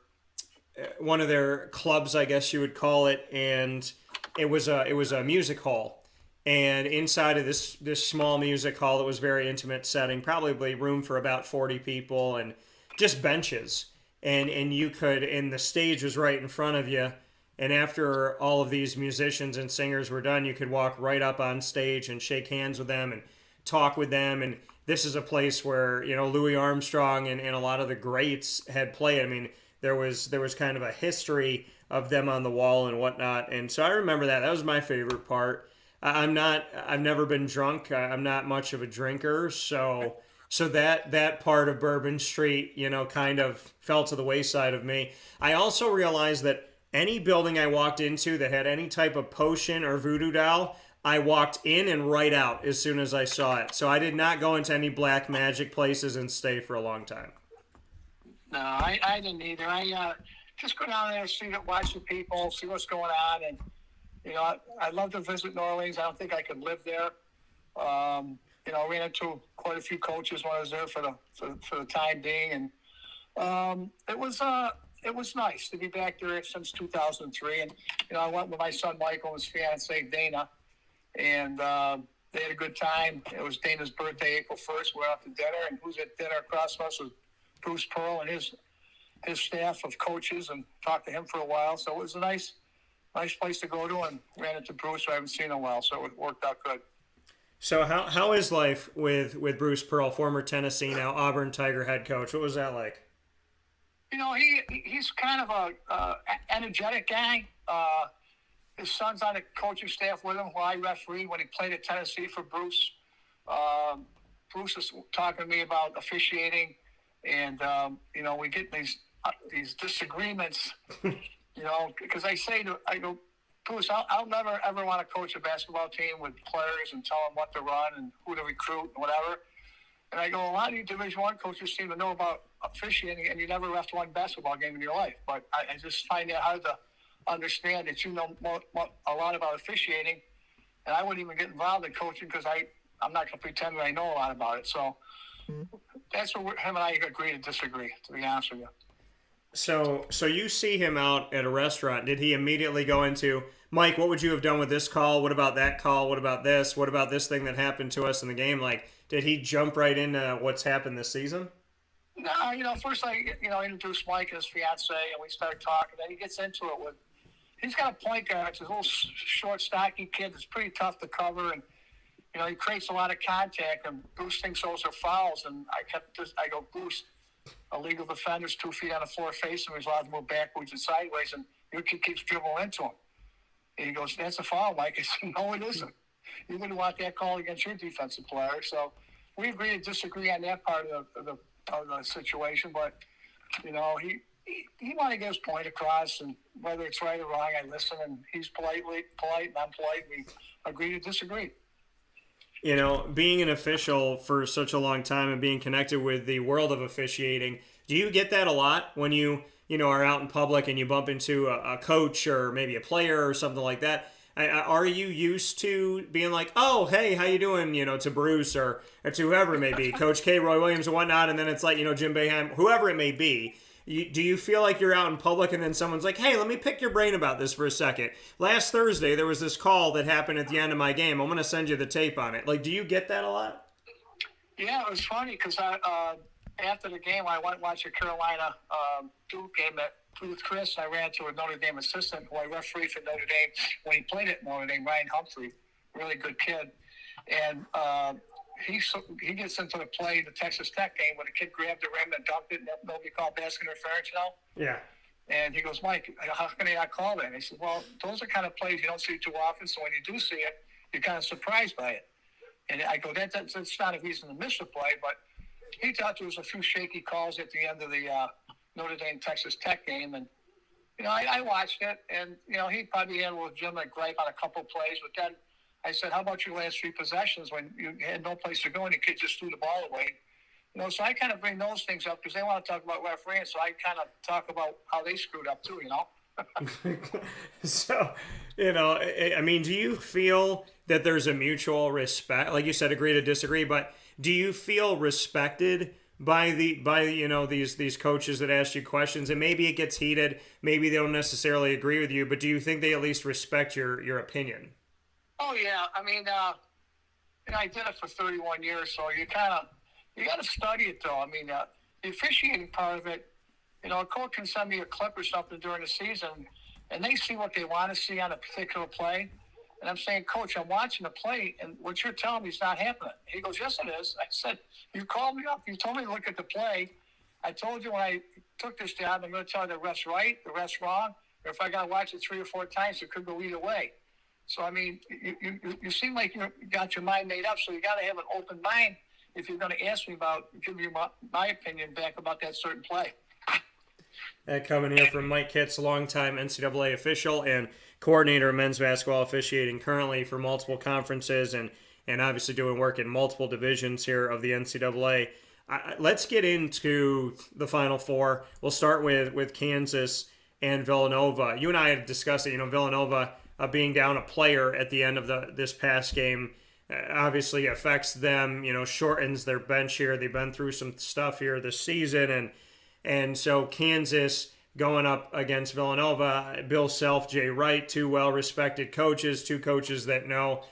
clubs, I guess you would call it, and it was a music hall. And inside of this small music hall, it was very intimate setting, probably room for about 40 people, and just benches. And you could, and the stage was right in front of you. And after all of these musicians and singers were done, you could walk right up on stage and shake hands with them and talk with them. And this is a place where, Louis Armstrong and a lot of the greats had played. I mean, there was kind of a history of them on the wall and whatnot. And so I remember that. That was my favorite part. I've never been drunk. I'm not much of a drinker. So that part of Bourbon Street, kind of fell to the wayside of me. I also realized that any building I walked into that had any type of potion or voodoo doll, I walked in and right out as soon as I saw it. So I did not go into any black magic places and stay for a long time. No, I didn't either. I just go down there, watch the people, see what's going on. And, I'd love to visit New Orleans. I don't think I could live there. I ran into quite a few coaches when I was there for the time being. And it was nice to be back there since 2003. And, I went with my son Michael and his fiancée Dana. And they had a good time. It was Dana's birthday, April 1st. We went out to dinner. And who's at dinner across from us was Bruce Pearl and his staff of coaches, and talked to him for a while. So it was a nice place to go to, and ran into Bruce, who I haven't seen in a while. So it worked out good. So how is life with Bruce Pearl, former Tennessee, now Auburn Tiger head coach? What was that like? He's kind of a energetic guy. His son's on the coaching staff with him, who I refereed when he played at Tennessee for Bruce. Bruce is talking to me about officiating, and we get these disagreements. Because I go, Bruce, I'll never ever want to coach a basketball team with players and tell them what to run and who to recruit and whatever. And I go, a lot of you Division I coaches seem to know about officiating, and you never refed one basketball game in your life. But I just find it hard to understand that you know a lot about officiating, and I wouldn't even get involved in coaching because I'm not going to pretend that I know a lot about it. So that's where him and I agree to disagree, to be honest with you. So you see him out at a restaurant. Did he immediately go into, Mike, what would you have done with this call? What about that call? What about this? What about this thing that happened to us in the game? Like, did he jump right into what's happened this season? No, first I introduced Mike and his fiancée, and we started talking. Then he gets into it with, he's got a point guard. It's a little short, stocky kid that's pretty tough to cover, and he creates a lot of contact. And Bruce thinks those are fouls, and I go, Bruce, a legal defender's 2 feet on the floor facing him. He's allowed to move backwards and sideways, and your kid keeps dribbling into him. And he goes, that's a foul, Mike. I said, no, it isn't. You wouldn't want that call against your defensive player. So we agree to disagree on that part of the situation. But, he wanted to get his point across, and whether it's right or wrong, I listen, and he's polite, and I'm polite. We agree to disagree. Being an official for such a long time and being connected with the world of officiating, do you get that a lot when you are out in public and you bump into a coach or maybe a player or something like that? Are you used to being like, oh, hey, how you doing, to Bruce or to whoever it may be, Coach K, Roy Williams and whatnot, and then it's like, Jim Boeheim, whoever it may be. Do you feel like you're out in public and then someone's like, hey, let me pick your brain about this for a second. Last Thursday, there was this call that happened at the end of my game. I'm going to send you the tape on it. Like, do you get that a lot? Yeah, it was funny because after the game, I went and watched a Carolina Duke game with Chris. I ran to a Notre Dame assistant who I refereed for Notre Dame when he played at Notre Dame, Ryan Humphrey, really good kid. And he gets into the play, the Texas Tech game, when the kid grabbed the rim and dunked it, and nobody called basket interference, Yeah. And he goes, Mike, how can they not call that? And he said, well, those are kind of plays you don't see too often, so when you do see it, you're kind of surprised by it. And I go, that's not a reason to miss the play, but he thought there was a few shaky calls at the end of the Notre Dame-Texas Tech game, and I watched it, and, he probably had a legitimate gripe on a couple of plays, but then I said, how about your last 3 possessions when you had no place to go and the kid just threw the ball away? So I kind of bring those things up because they want to talk about refereeing, so I kind of talk about how they screwed up too, So, do you feel that there's a mutual respect? Like you said, agree to disagree, but do you feel respected by these coaches that ask you questions? And maybe it gets heated, maybe they don't necessarily agree with you, but do you think they at least respect your opinion? Oh yeah, I did it for 31 years, so you got to study it though. The officiating part of it, a coach can send me a clip or something during the season, and they see what they want to see on a particular play. And I'm saying, Coach, I'm watching the play, and what you're telling me is not happening. He goes, yes, it is. I said, you called me up. You told me to look at the play. I told you when I took this job, I'm going to tell you the ref's right, the ref's wrong, or if I got to watch it 3 or 4 times, it could go either way. So, you seem like you got your mind made up, so you got to have an open mind if you're going to ask me give you my opinion back about that certain play. That coming here from Mike Kitts, longtime NCAA official and coordinator of men's basketball officiating currently for multiple conferences and obviously doing work in multiple divisions here of the NCAA. Let's get into the Final Four. We'll start with Kansas and Villanova. You and I had discussed it. Villanova being down a player at the end of this past game obviously affects them. Shortens their bench here. They've been through some stuff here this season, and so Kansas going up against Villanova, Bill Self, Jay Wright, 2 well-respected coaches, 2 coaches that know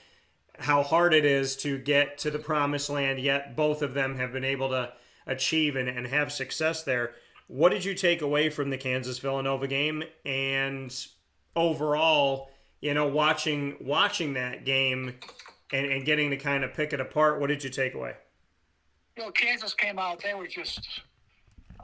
how hard it is to get to the promised land, yet both of them have been able to achieve and have success there. What did you take away from the Kansas-Villanova game? And overall, watching that game and getting to kind of pick it apart, what did you take away? Kansas came out, they were just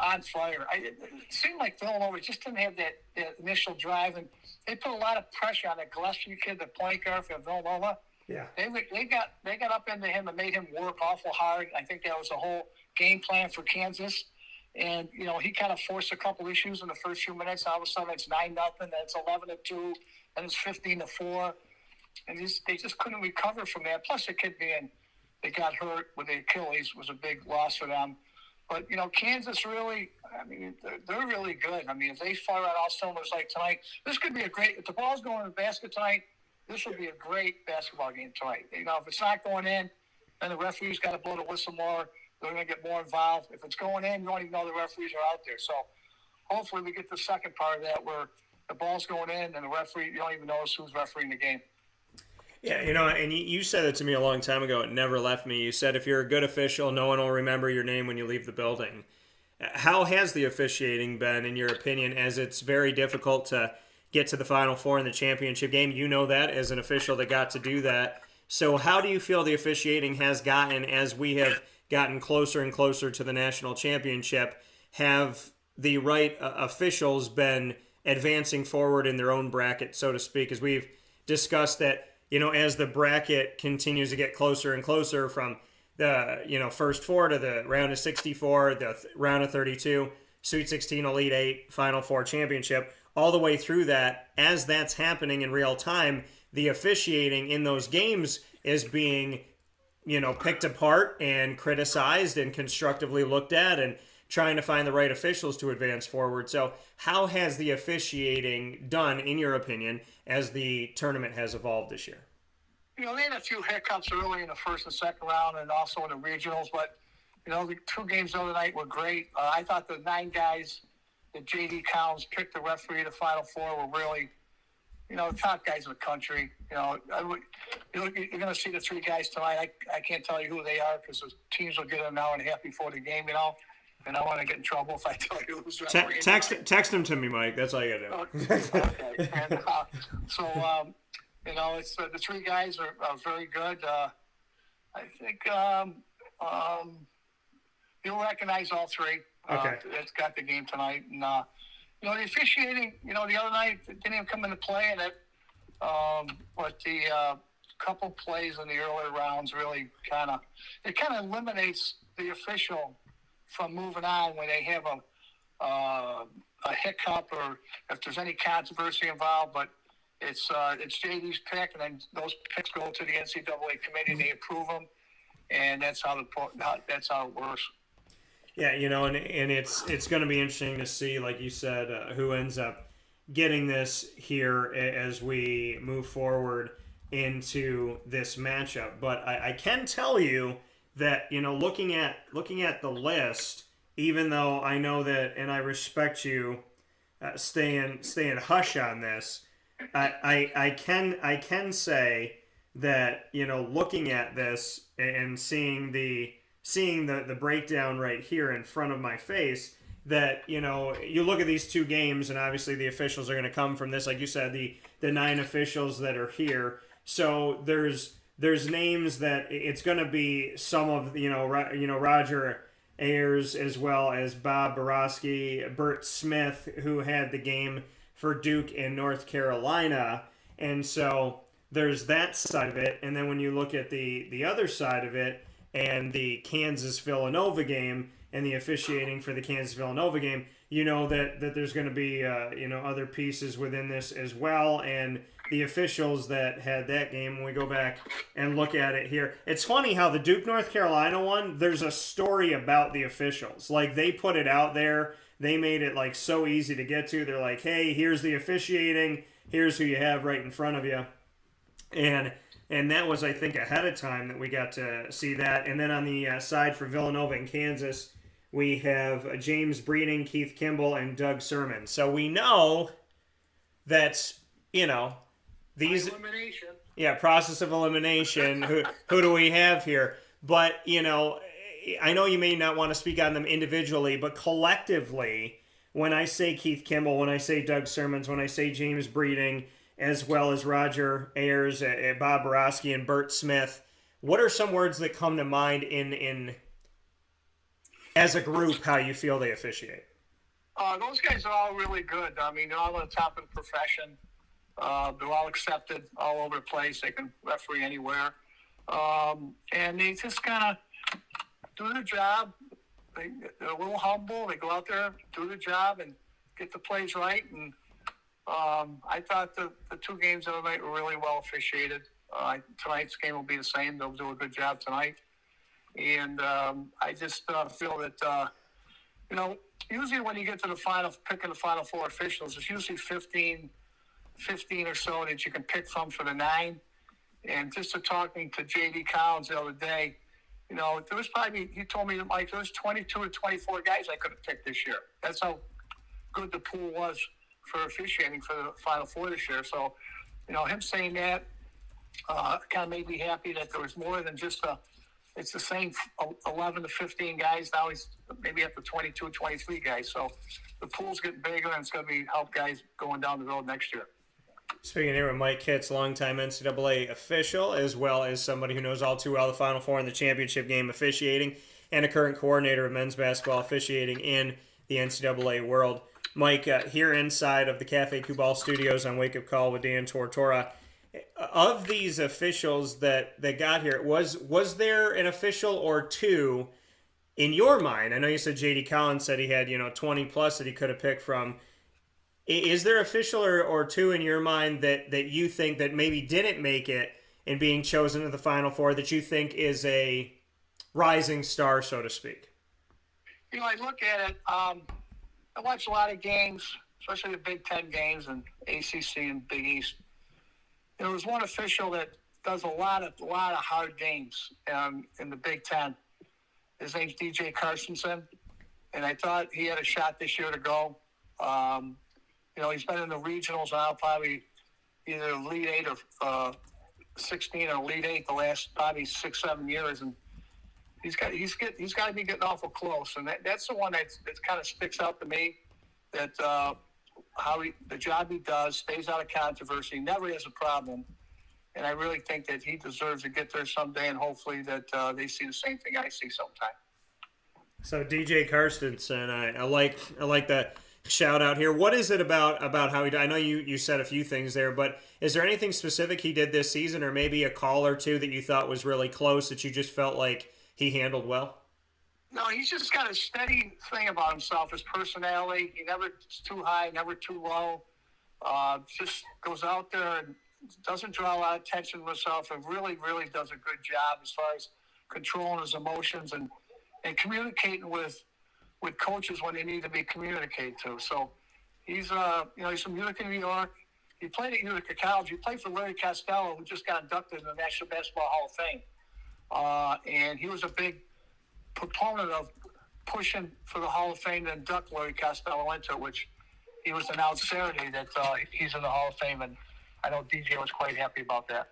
on fire. It seemed like Villanova just didn't have that initial drive, and they put a lot of pressure on that Gillespie kid, the point guard for Villanova. Yeah, they got up into him and made him work awful hard. I think that was the whole game plan for Kansas, and he kind of forced a couple issues in the first few minutes. All of a sudden, it's 9-0, then it's 11-2, then it's 15-4, and they just couldn't recover from that. Plus, the kid they got hurt with the Achilles was a big loss for them. But, Kansas really, they're really good. If they fire out all cylinders like tonight, this could be if the ball's going in the basket tonight, this would be a great basketball game tonight. If it's not going in, then the referee's got to blow the whistle more. They're going to get more involved. If it's going in, you don't even know the referees are out there. So hopefully we get the second part of that where the ball's going in and the referee, you don't even notice who's refereeing the game. Yeah, and you said it to me a long time ago. It never left me. You said if you're a good official, no one will remember your name when you leave the building. How has the officiating been, in your opinion, as it's very difficult to get to the Final Four in the championship game? You know that as an official that got to do that. So how do you feel the officiating has gotten as we have gotten closer and closer to the national championship? Have the right officials been advancing forward in their own bracket, so to speak? As we've discussed that, as the bracket continues to get closer and closer from the, first 4 to the round of 64, the round of 32, Sweet 16, Elite 8, Final Four championship, all the way through that, as that's happening in real time, the officiating in those games is being, picked apart and criticized and constructively looked at and trying to find the right officials to advance forward. So how has the officiating done, in your opinion, as the tournament has evolved this year? They had a few hiccups early in the first and second round and also in the regionals, but, the 2 games the other night were great. I thought the 9 guys that J.D. Collins picked the referee of the Final Four were really, the top guys in the country. You're going to see the 3 guys tonight. I can't tell you who they are because the teams will get an hour and a half before the game, and I want to get in trouble if I tell you who's refereeing. Text them to me, Mike. That's all you got to do. Okay. And, it's the 3 guys are very good. I think you'll recognize all 3. Okay. That's got the game tonight. And, the officiating, the other night didn't even come into play in it. But the couple plays in the earlier rounds really kind of eliminates the official from moving on when they have a hiccup or if there's any controversy involved, but it's JD's pick, and then those picks go to the NCAA committee, and they approve them, and that's how it works. Yeah, and it's going to be interesting to see, like you said, who ends up getting this here as we move forward into this matchup. But I can tell you that looking at the list, even though I know that, and I respect you staying hush on this, I can say that looking at this and seeing the breakdown right here in front of my face, that you look at these two games, and obviously the officials are going to come from this, like you said, the 9 officials that are here. So there's names that it's going to be some of Roger Ayers, as well as Bob Borowski, Bert Smith, who had the game for Duke in North Carolina, and so there's that side of it. And then when you look at the other side of it, and the Kansas-Villanova game and the officiating for the Kansas-Villanova game, that there's going to be other pieces within this as well, and the officials that had that game. When we go back and look at it here, it's funny how the Duke North Carolina one, there's a story about the officials. Like, they put it out there, they made it like so easy to get to. They're like, hey, here's the officiating, here's who you have right in front of you, and that was, I think, ahead of time that we got to see that. And then on the side for Villanova and Kansas, we have James Breeding, Keith Kimball, and Doug Sermon. So we know that, these... Elimination. Yeah, process of elimination. Who do we have here? But, I know you may not want to speak on them individually, but collectively, when I say Keith Kimball, when I say Doug Sermons, when I say James Breeding, as well as Roger Ayers, Bob Borowski, and Bert Smith, what are some words that come to mind in as a group, how you feel they officiate? Those guys are all really good. I mean, they're all on the top of the profession. They're all accepted all over the place. They can referee anywhere. And they just kind of do their job. They're a little humble. They go out there, do their job, and get the plays right. And I thought the two games of the night were really well officiated. Tonight's game will be the same. They'll do a good job tonight. And I just feel that, usually when you get to picking the final 4 officials, it's usually 15 or so that you can pick from for the 9. And just talking to J.D. Collins the other day, there was probably, he told me, Mike, there was 22 or 24 guys I could have picked this year. That's how good the pool was for officiating for the Final Four this year. So, him saying that kind of made me happy that there was more than just it's the same 11 to 15 guys. Now he's maybe up to 22, 23 guys. So the pool's getting bigger, and it's going to help guys going down the road next year. Speaking here with Mike Kitts, longtime NCAA official, as well as somebody who knows all too well the Final Four and the championship game officiating, and a current coordinator of men's basketball officiating in the NCAA world. Mike, here inside of the Cafe Kubal studios on Wake Up Call with Dan Tortora, of these officials that got here, was there an official or two in your mind? I know you said J.D. Collins said he had 20 plus that he could have picked from. Is there official or two in your mind that you think that maybe didn't make it in being chosen to the Final Four that you think is a rising star, so to speak? I look at it. I watch a lot of games, especially the Big Ten games and ACC and Big East. There was one official that does a lot of hard games in the Big Ten. His name's DJ Carstensen, and I thought he had a shot this year to go. He's been in the regionals now, probably either Elite 8 or 16 or Elite 8 the last probably 6-7 years, and he's got to be getting awful close, and that's the one that kind of sticks out to me. That the job he does, stays out of controversy, never has a problem, and I really think that he deserves to get there someday, and hopefully that they see the same thing I see sometime. So DJ Carstensen, I like that shout out here. What is it about how he? I know you said a few things there, but is there anything specific he did this season, or maybe a call or two that you thought was really close that you just felt like he handled well? No, he's just got a steady thing about himself, his personality. He never too high, never too low. Just goes out there and doesn't draw a lot of attention to himself, and really, really does a good job as far as controlling his emotions and communicating with coaches when they need to be communicated to. So he's he's from Utica, New York. He played at Utica College. He played for Larry Costello, who just got inducted in the National Basketball Hall of Fame. And he was a big proponent of pushing for the Hall of Fame to induct Larry Costello into, which he was announced Saturday that he's in the Hall of Fame, and I know DJ was quite happy about that.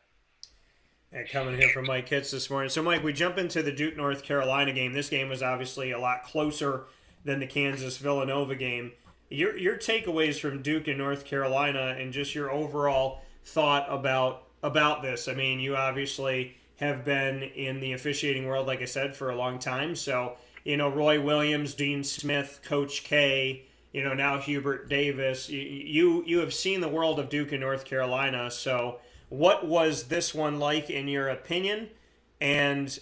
Yeah, coming here from Mike Kitts this morning. So, Mike, we jump into the Duke North Carolina game. This game was obviously a lot closer than the Kansas Villanova game. Your takeaways from Duke and North Carolina, and just your overall thought about this. I mean, you obviously have been in the officiating world, like I said, for a long time. So, Roy Williams, Dean Smith, Coach K, now Hubert Davis. You have seen the world of Duke and North Carolina. So what was this one like in your opinion? And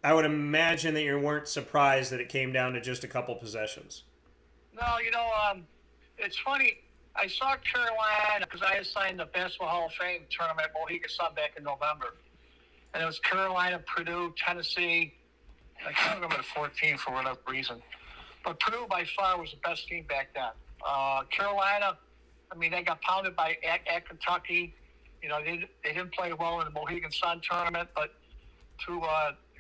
I would imagine that you weren't surprised that it came down to just a couple possessions. No, it's funny. I saw Carolina because I assigned the Basketball Hall of Fame tournament at Mohegan Sun back in November. And it was Carolina, Purdue, Tennessee. I can't remember the 14 for whatever reason. But Purdue, by far, was the best team back then. Carolina, they got pounded at Kentucky. They didn't play well in the Mohegan Sun tournament. But to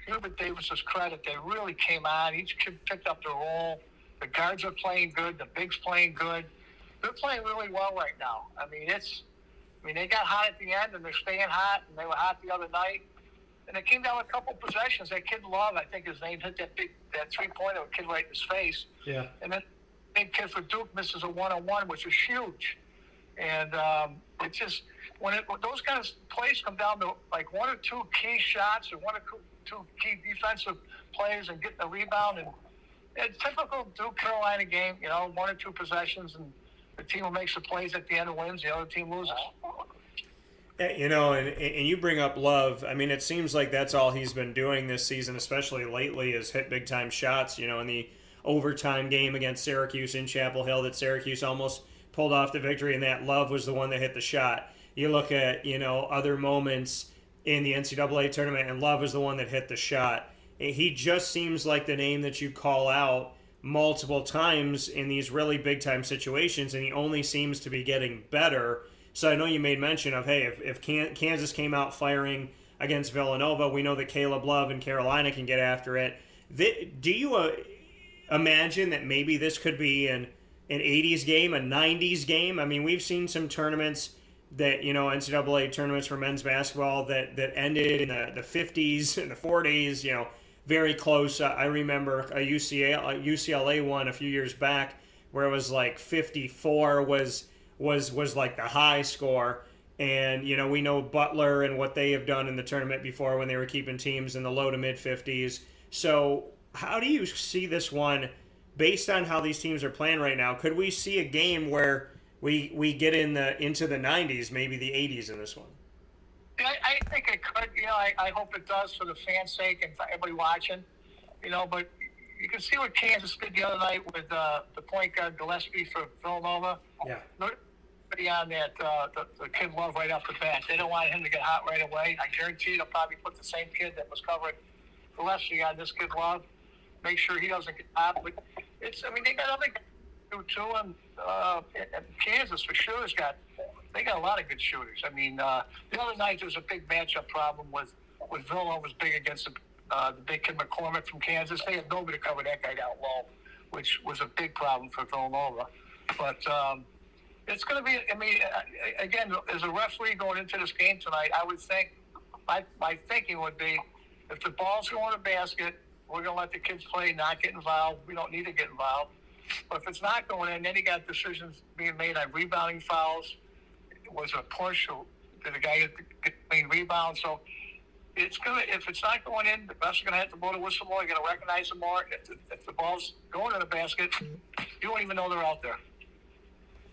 Hubert Davis's credit, they really came on. Each kid picked up their role. The guards are playing good. The bigs playing good. They're playing really well right now. They got hot at the end, and they're staying hot, and they were hot the other night. And it came down with a couple possessions. That kid Love, I think his name, hit that three-pointer, kid right in his face. Yeah. And then big kid for Duke misses a one-on-one, which is huge. And it just when those kind of plays come down to like one or two key shots or one or two key defensive plays and getting a rebound, and it's typical Duke Carolina game. One or two possessions, and the team who makes the plays at the end and wins. The other team loses. And you bring up Love. It seems like that's all he's been doing this season, especially lately, is hit big-time shots. In the overtime game against Syracuse in Chapel Hill that Syracuse almost pulled off the victory, and that Love was the one that hit the shot. You look at, other moments in the NCAA tournament, and Love is the one that hit the shot. He just seems like the name that you call out multiple times in these really big-time situations, and he only seems to be getting better. So I know you made mention of, hey, if Kansas came out firing against Villanova, we know that Caleb Love and Carolina can get after it. Do you imagine that maybe this could be an 80s game, a 90s game? We've seen some tournaments that, NCAA tournaments for men's basketball that ended in the 50s and the 40s, very close. I remember a UCLA one a few years back where it was like 54 was like the high score. And, we know Butler and what they have done in the tournament before when they were keeping teams in the low to mid 50s. So how do you see this one based on how these teams are playing right now? Could we see a game where we get into the 90s, maybe the 80s in this one? I think it could. I hope it does for the fans' sake and for everybody watching. But you can see what Kansas did the other night with the point guard Gillespie for Villanova. Yeah. Beyond that, the kid Love right off the bat. They don't want him to get hot right away. I guarantee they'll probably put the same kid that was covering Gillespie on this kid Love. Make sure he doesn't get hot. But they got other guys too, and Kansas for sure they got a lot of good shooters. The other night there was a big matchup problem with Villanova's big against the big kid McCormick from Kansas. They had nobody to cover that guy down low, which was a big problem for Villanova. But it's going to be, again, as a referee going into this game tonight, I would think, my thinking would be, if the ball's going to basket, we're going to let the kids play, not get involved. We don't need to get involved. But if it's not going in, then you got decisions being made on rebounding fouls. Was a push, or did the guy get clean rebound? So it's gonna. If it's not going in, the refs are gonna have to blow the whistle more. You're gonna recognize them more. If the ball's going in the basket, you won't even know they're out there.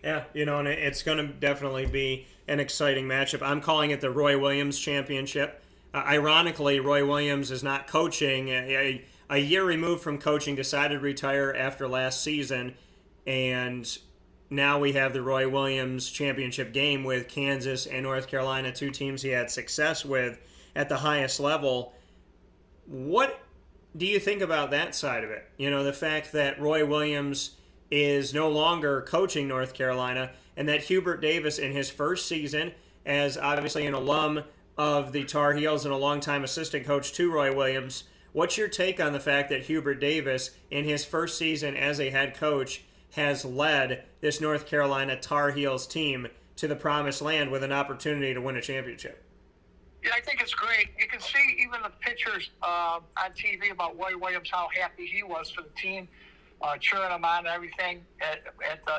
Yeah, and it's going to definitely be an exciting matchup. I'm calling it the Roy Williams Championship. Ironically, Roy Williams is not coaching. a year removed from coaching, decided to retire after last season, and now we have the Roy Williams championship game with Kansas and North Carolina, two teams he had success with at the highest level. What do you think about that side of it? You know, the fact that Roy Williams is no longer coaching North Carolina, and that Hubert Davis in his first season as obviously an alum of the Tar Heels and a longtime assistant coach to Roy Williams. What's your take on the fact that Hubert Davis in his first season as a head coach has led this North Carolina Tar Heels team to the promised land with an opportunity to win a championship? Yeah, I think it's great. You can see even the pictures on TV about Roy Williams, how happy he was for the team, cheering him on and everything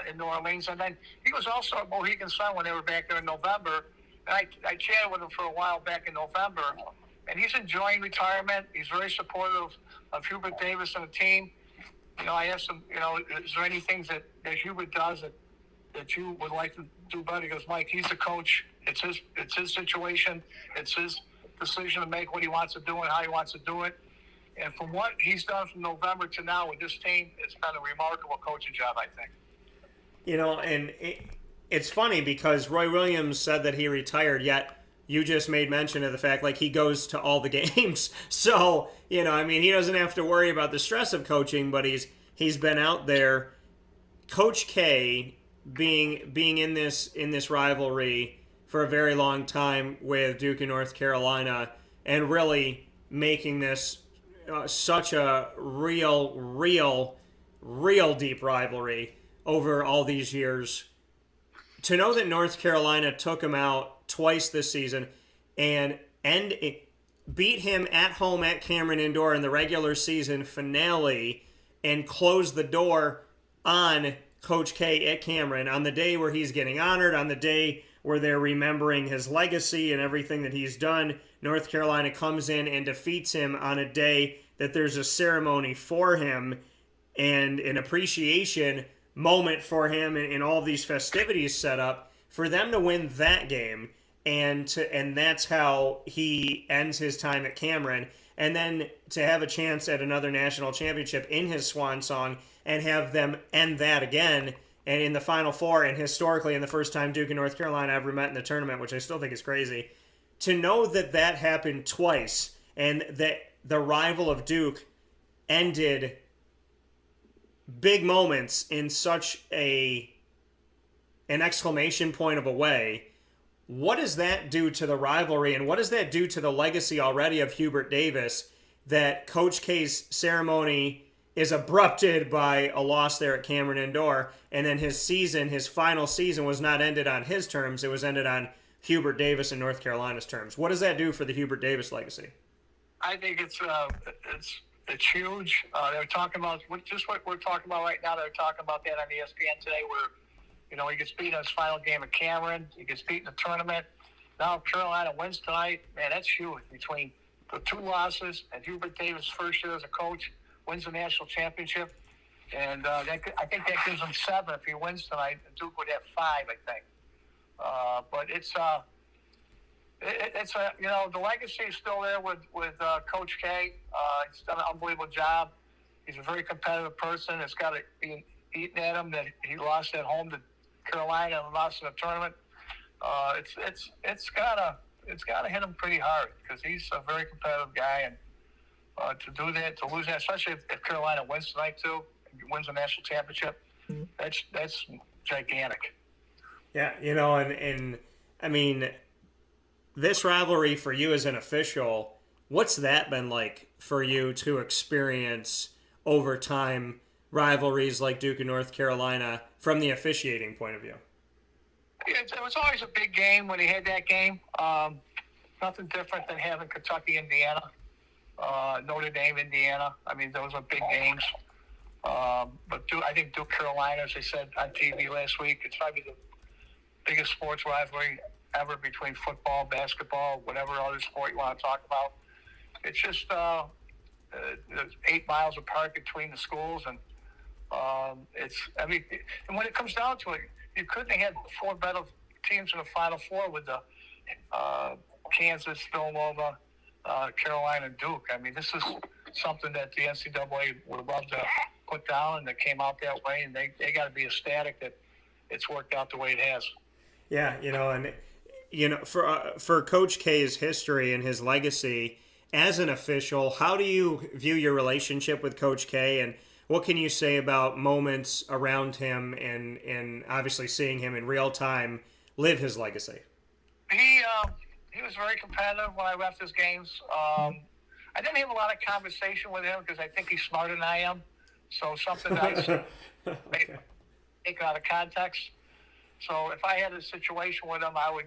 in New Orleans. And then he was also at Mohegan Sun when they were back there in November. And I chatted with him for a while back in November. And he's enjoying retirement. He's very supportive of Hubert Davis and the team. You know, I asked him, you know, is there any things that Hubert does that you would like to do better? He goes, Mike, he's the coach. It's his situation. It's his decision to make what he wants to do and how he wants to do it. And from what he's done from November to now with this team, it's been a remarkable coaching job, I think. You know, and it's funny because Roy Williams said that he retired, yet you just made mention of the fact, like, he goes to all the games. So, you know, I mean, he doesn't have to worry about the stress of coaching, but he's been out there. Coach K being in this rivalry for a very long time with Duke and North Carolina, and really making this such a real deep rivalry over all these years. To know that North Carolina took him out twice this season and beat him at home at Cameron Indoor in the regular season finale and closed the door on Coach K at Cameron on the day where he's getting honored, on the day where they're remembering his legacy and everything that he's done. North Carolina comes in and defeats him on a day that there's a ceremony for him and an appreciation moment for him and all these festivities set up for them to win that game, and that's how he ends his time at Cameron, and then to have a chance at another national championship in his swan song and have them end that again and in the Final Four, and historically in the first time Duke and North Carolina ever met in the tournament, which I still think is crazy. To know that that happened twice and that the rival of Duke ended big moments in such an exclamation point of a way, what does that do to the rivalry, and what does that do to the legacy already of Hubert Davis, that Coach K's ceremony is abrupted by a loss there at Cameron Indoor, and then his final season was not ended on his terms, it was ended on Hubert Davis and North Carolina's terms. What does that do for the Hubert Davis legacy? I think it's huge. They're talking about just what we're talking about right now. They're talking about that on ESPN today, where, you know, he gets beat in his final game at Cameron. He gets beat in the tournament. Now Carolina wins tonight. Man, that's huge. Between the two losses and Hubert Davis' first year as a coach, wins the national championship, and I think that gives him 7 if he wins tonight. Duke would have 5, I think. But it's you know, the legacy is still there with Coach K. He's done an unbelievable job. He's a very competitive person. It's got to be eating at him that he lost at home to Carolina and lost in the tournament. It's gotta hit him pretty hard because he's a very competitive guy, and to do that, to lose that, especially if Carolina wins tonight too, wins the national championship, that's gigantic. Yeah, you know, and I mean, this rivalry for you as an official, what's that been like for you to experience over time, rivalries like Duke and North Carolina from the officiating point of view? It was always a big game when he had that game. Nothing different than having Kentucky, Indiana, Notre Dame, Indiana. I mean, those are big games. But I think Duke, Carolina, as I said on TV last week, it's probably the biggest sports rivalry ever between football, basketball, whatever other sport you want to talk about. It's just 8 miles apart between the schools, and and when it comes down to it, you couldn't have had 4 better teams in the Final Four with the Kansas, Villanova, Carolina, and Duke. I mean, this is something that the NCAA would love to put down, and it came out that way, and they got to be ecstatic that it's worked out the way it has. Yeah, for Coach K's history and his legacy as an official, how do you view your relationship with Coach K, and what can you say about moments around him and obviously seeing him in real time live his legacy? He was very competitive when I left his games. I didn't have a lot of conversation with him because I think he's smarter than I am. So something that I said, take it out of context. So if I had a situation with him, I would,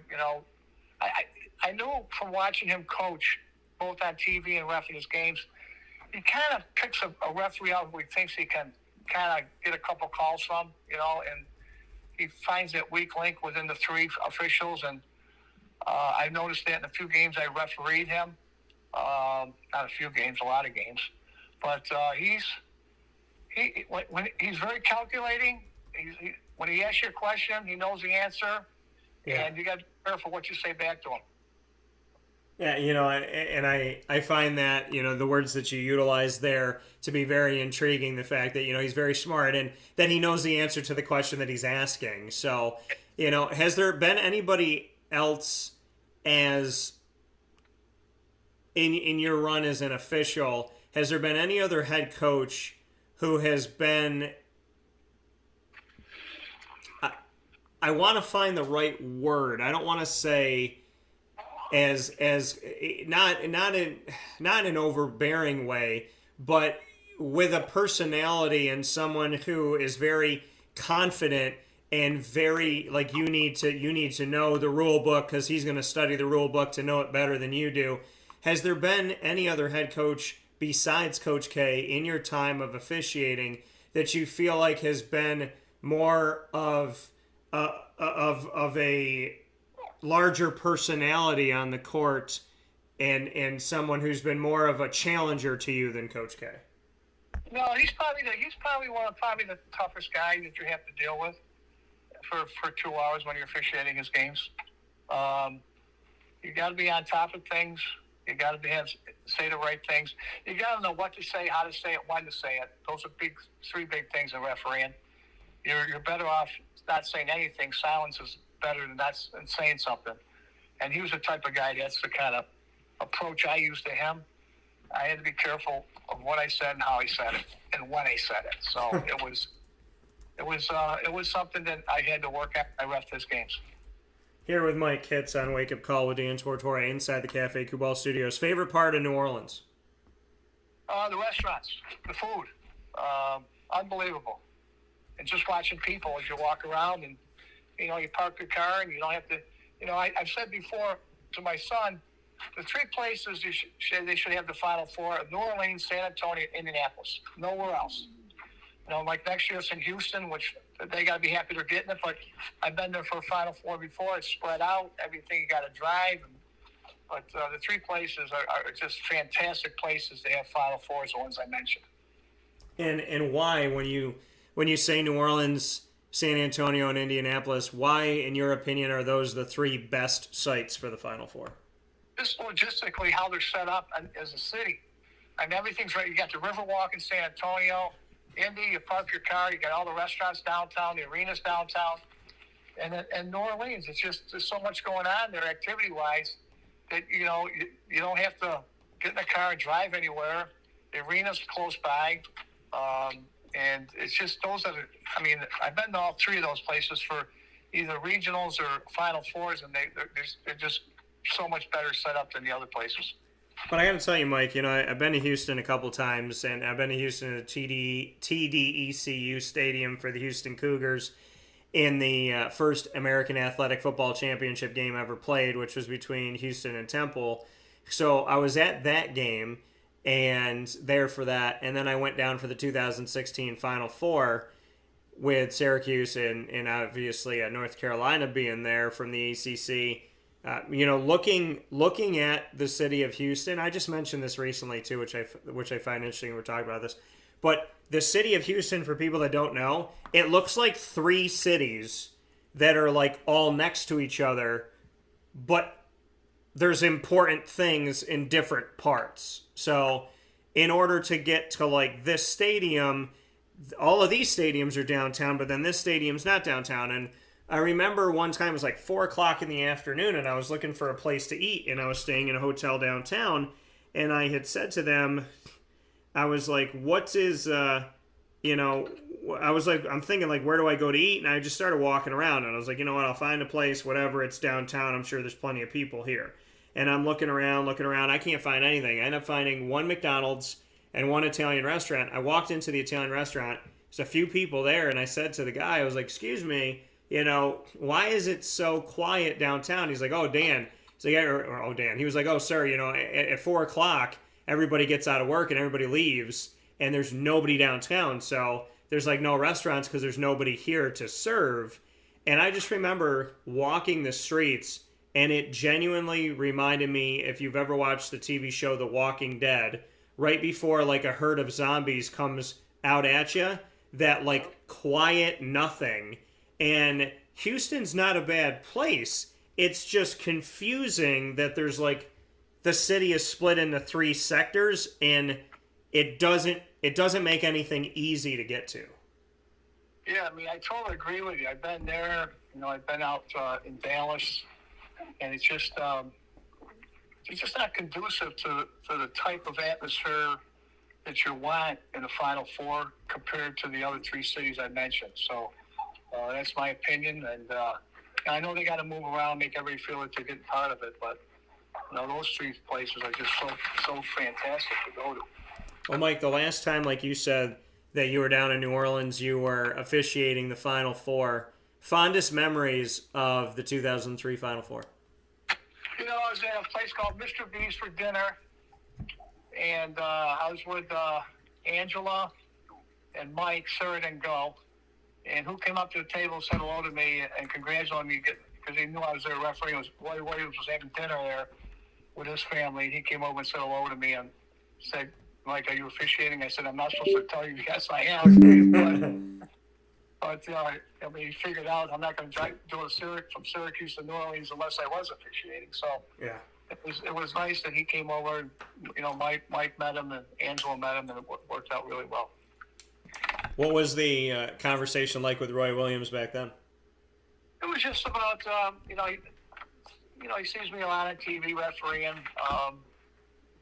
I knew from watching him coach both on TV and ref in his games, he kind of picks a referee out who he thinks he can kind of get a couple calls from, and he finds that weak link within the three officials. And I noticed that in a few games I refereed him. Not a few games, a lot of games. But he's very calculating. When he asks you a question, he knows the answer, and you got to be careful what you say back to him. Yeah, and I find that, the words that you utilize there to be very intriguing, the fact that, he's very smart and that he knows the answer to the question that he's asking. So, has there been anybody else as in your run as an official, has there been any other head coach who has been, I want to find the right word. I don't want to say as not in an overbearing way, but with a personality and someone who is very confident and very like you need to know the rule book because he's going to study the rule book to know it better than you do. Has there been any other head coach besides Coach K in your time of officiating that you feel like has been more of a larger personality on the court and someone who's been more of a challenger to you than Coach K? No, he's probably one of the toughest guys that you have to deal with for 2 hours when you're officiating his games. You got to be on top of things. You got to say the right things. You got to know what to say, how to say it, when to say it. Those are three big things in refereeing. You're better off not saying anything. Silence is better than saying something. And he was the type of guy, that's the kind of approach I used to him. I had to be careful of what I said and how I said it and when I said it. So it was something that I had to work at. I ref his games. Here with Mike Kitts on Wake Up Call with Dan Tortora inside the Cafe Cubal Studios. Favorite part of New Orleans? The restaurants, the food, unbelievable. And just watching people as you walk around and, you park your car and you don't have to, I've said before to my son, the three places they should have the Final Four: New Orleans, San Antonio, Indianapolis. Nowhere else. Like next year it's in Houston, which they got to be happy they're getting it. But I've been there for a Final Four before. It's spread out. Everything you got to drive. But the three places are just fantastic places to have Final Fours, the ones I mentioned. And why, when you say New Orleans, San Antonio, and Indianapolis, why, in your opinion, are those the three best sites for the Final Four? Just logistically, how they're set up as a city. I mean, everything's right. You got the Riverwalk in San Antonio, Indy. You park your car. You got all the restaurants downtown, the arenas downtown, and New Orleans. It's just there's so much going on there, activity-wise, that you don't have to get in a car and drive anywhere. The arena's close by, and it's just those are. I've been to all three of those places for either regionals or Final Fours, and they're just so much better set up than the other places. But I got to tell you, Mike, I've been to Houston a couple times, and I've been to Houston at the TDECU Stadium for the Houston Cougars in the first American Athletic Football Championship game ever played, which was between Houston and Temple. So I was at that game and there for that, and then I went down for the 2016 Final Four with Syracuse and obviously North Carolina being there from the ACC. Looking at the city of Houston, I just mentioned this recently too, which I find interesting. We're talking about this, but the city of Houston, for people that don't know, it looks like three cities that are like all next to each other, but there's important things in different parts. So in order to get to like this stadium, all of these stadiums are downtown, but then this stadium's not downtown. And I remember one time it was like 4 o'clock in the afternoon, and I was looking for a place to eat, and I was staying in a hotel downtown, and I had said to them, I was like, what is, you know, I was like, I'm thinking like, where do I go to eat? And I just started walking around, and I was like, you know what, I'll find a place, whatever, it's downtown, I'm sure there's plenty of people here. And I'm looking around, I can't find anything. I end up finding one McDonald's and one Italian restaurant. I walked into the Italian restaurant, there's a few people there, and I said to the guy, I was like, excuse me, you know, why is it so quiet downtown? He's like, oh, Dan. He's like, oh, Dan. He was like, oh, sir, you know, at 4 o'clock, everybody gets out of work and everybody leaves, and there's nobody downtown. So there's like no restaurants because there's nobody here to serve. And I just remember walking the streets, and it genuinely reminded me, if you've ever watched the TV show The Walking Dead, right before like a herd of zombies comes out at you, that like quiet nothing. And Houston's not a bad place. It's just confusing that there's like, the city is split into 3 sectors, and it doesn't make anything easy to get to. Yeah, I mean, I totally agree with you. I've been there. You know, I've been out in Dallas, and it's just not conducive to the type of atmosphere that you want in the Final Four compared to the other 3 cities I mentioned. So that's my opinion, and I know they got to move around, make everybody feel that they're getting part of it, but you know, those 3 places are just so fantastic to go to. Well, Mike, the last time, like you said, that you were down in New Orleans, you were officiating the Final Four. Fondest memories of the 2003 Final Four? You know, I was at a place called Mr. B's for dinner, and I was with Angela and Mike, Sir didn't go, and who came up to the table and said hello to me and congratulated me because he knew I was their referee. Roy Williams was having dinner there with his family. He came over and said hello to me and said, Mike, are you officiating? I said, I'm not supposed to tell you, yes, I am. But I mean, he figured out I'm not going to do it from Syracuse to New Orleans unless I was officiating. So yeah, it was nice that he came over. And, you know, Mike met him and Angela met him, and it worked out really well. What was the conversation like with Roy Williams back then? It was just about you know, he sees me a lot on TV refereeing.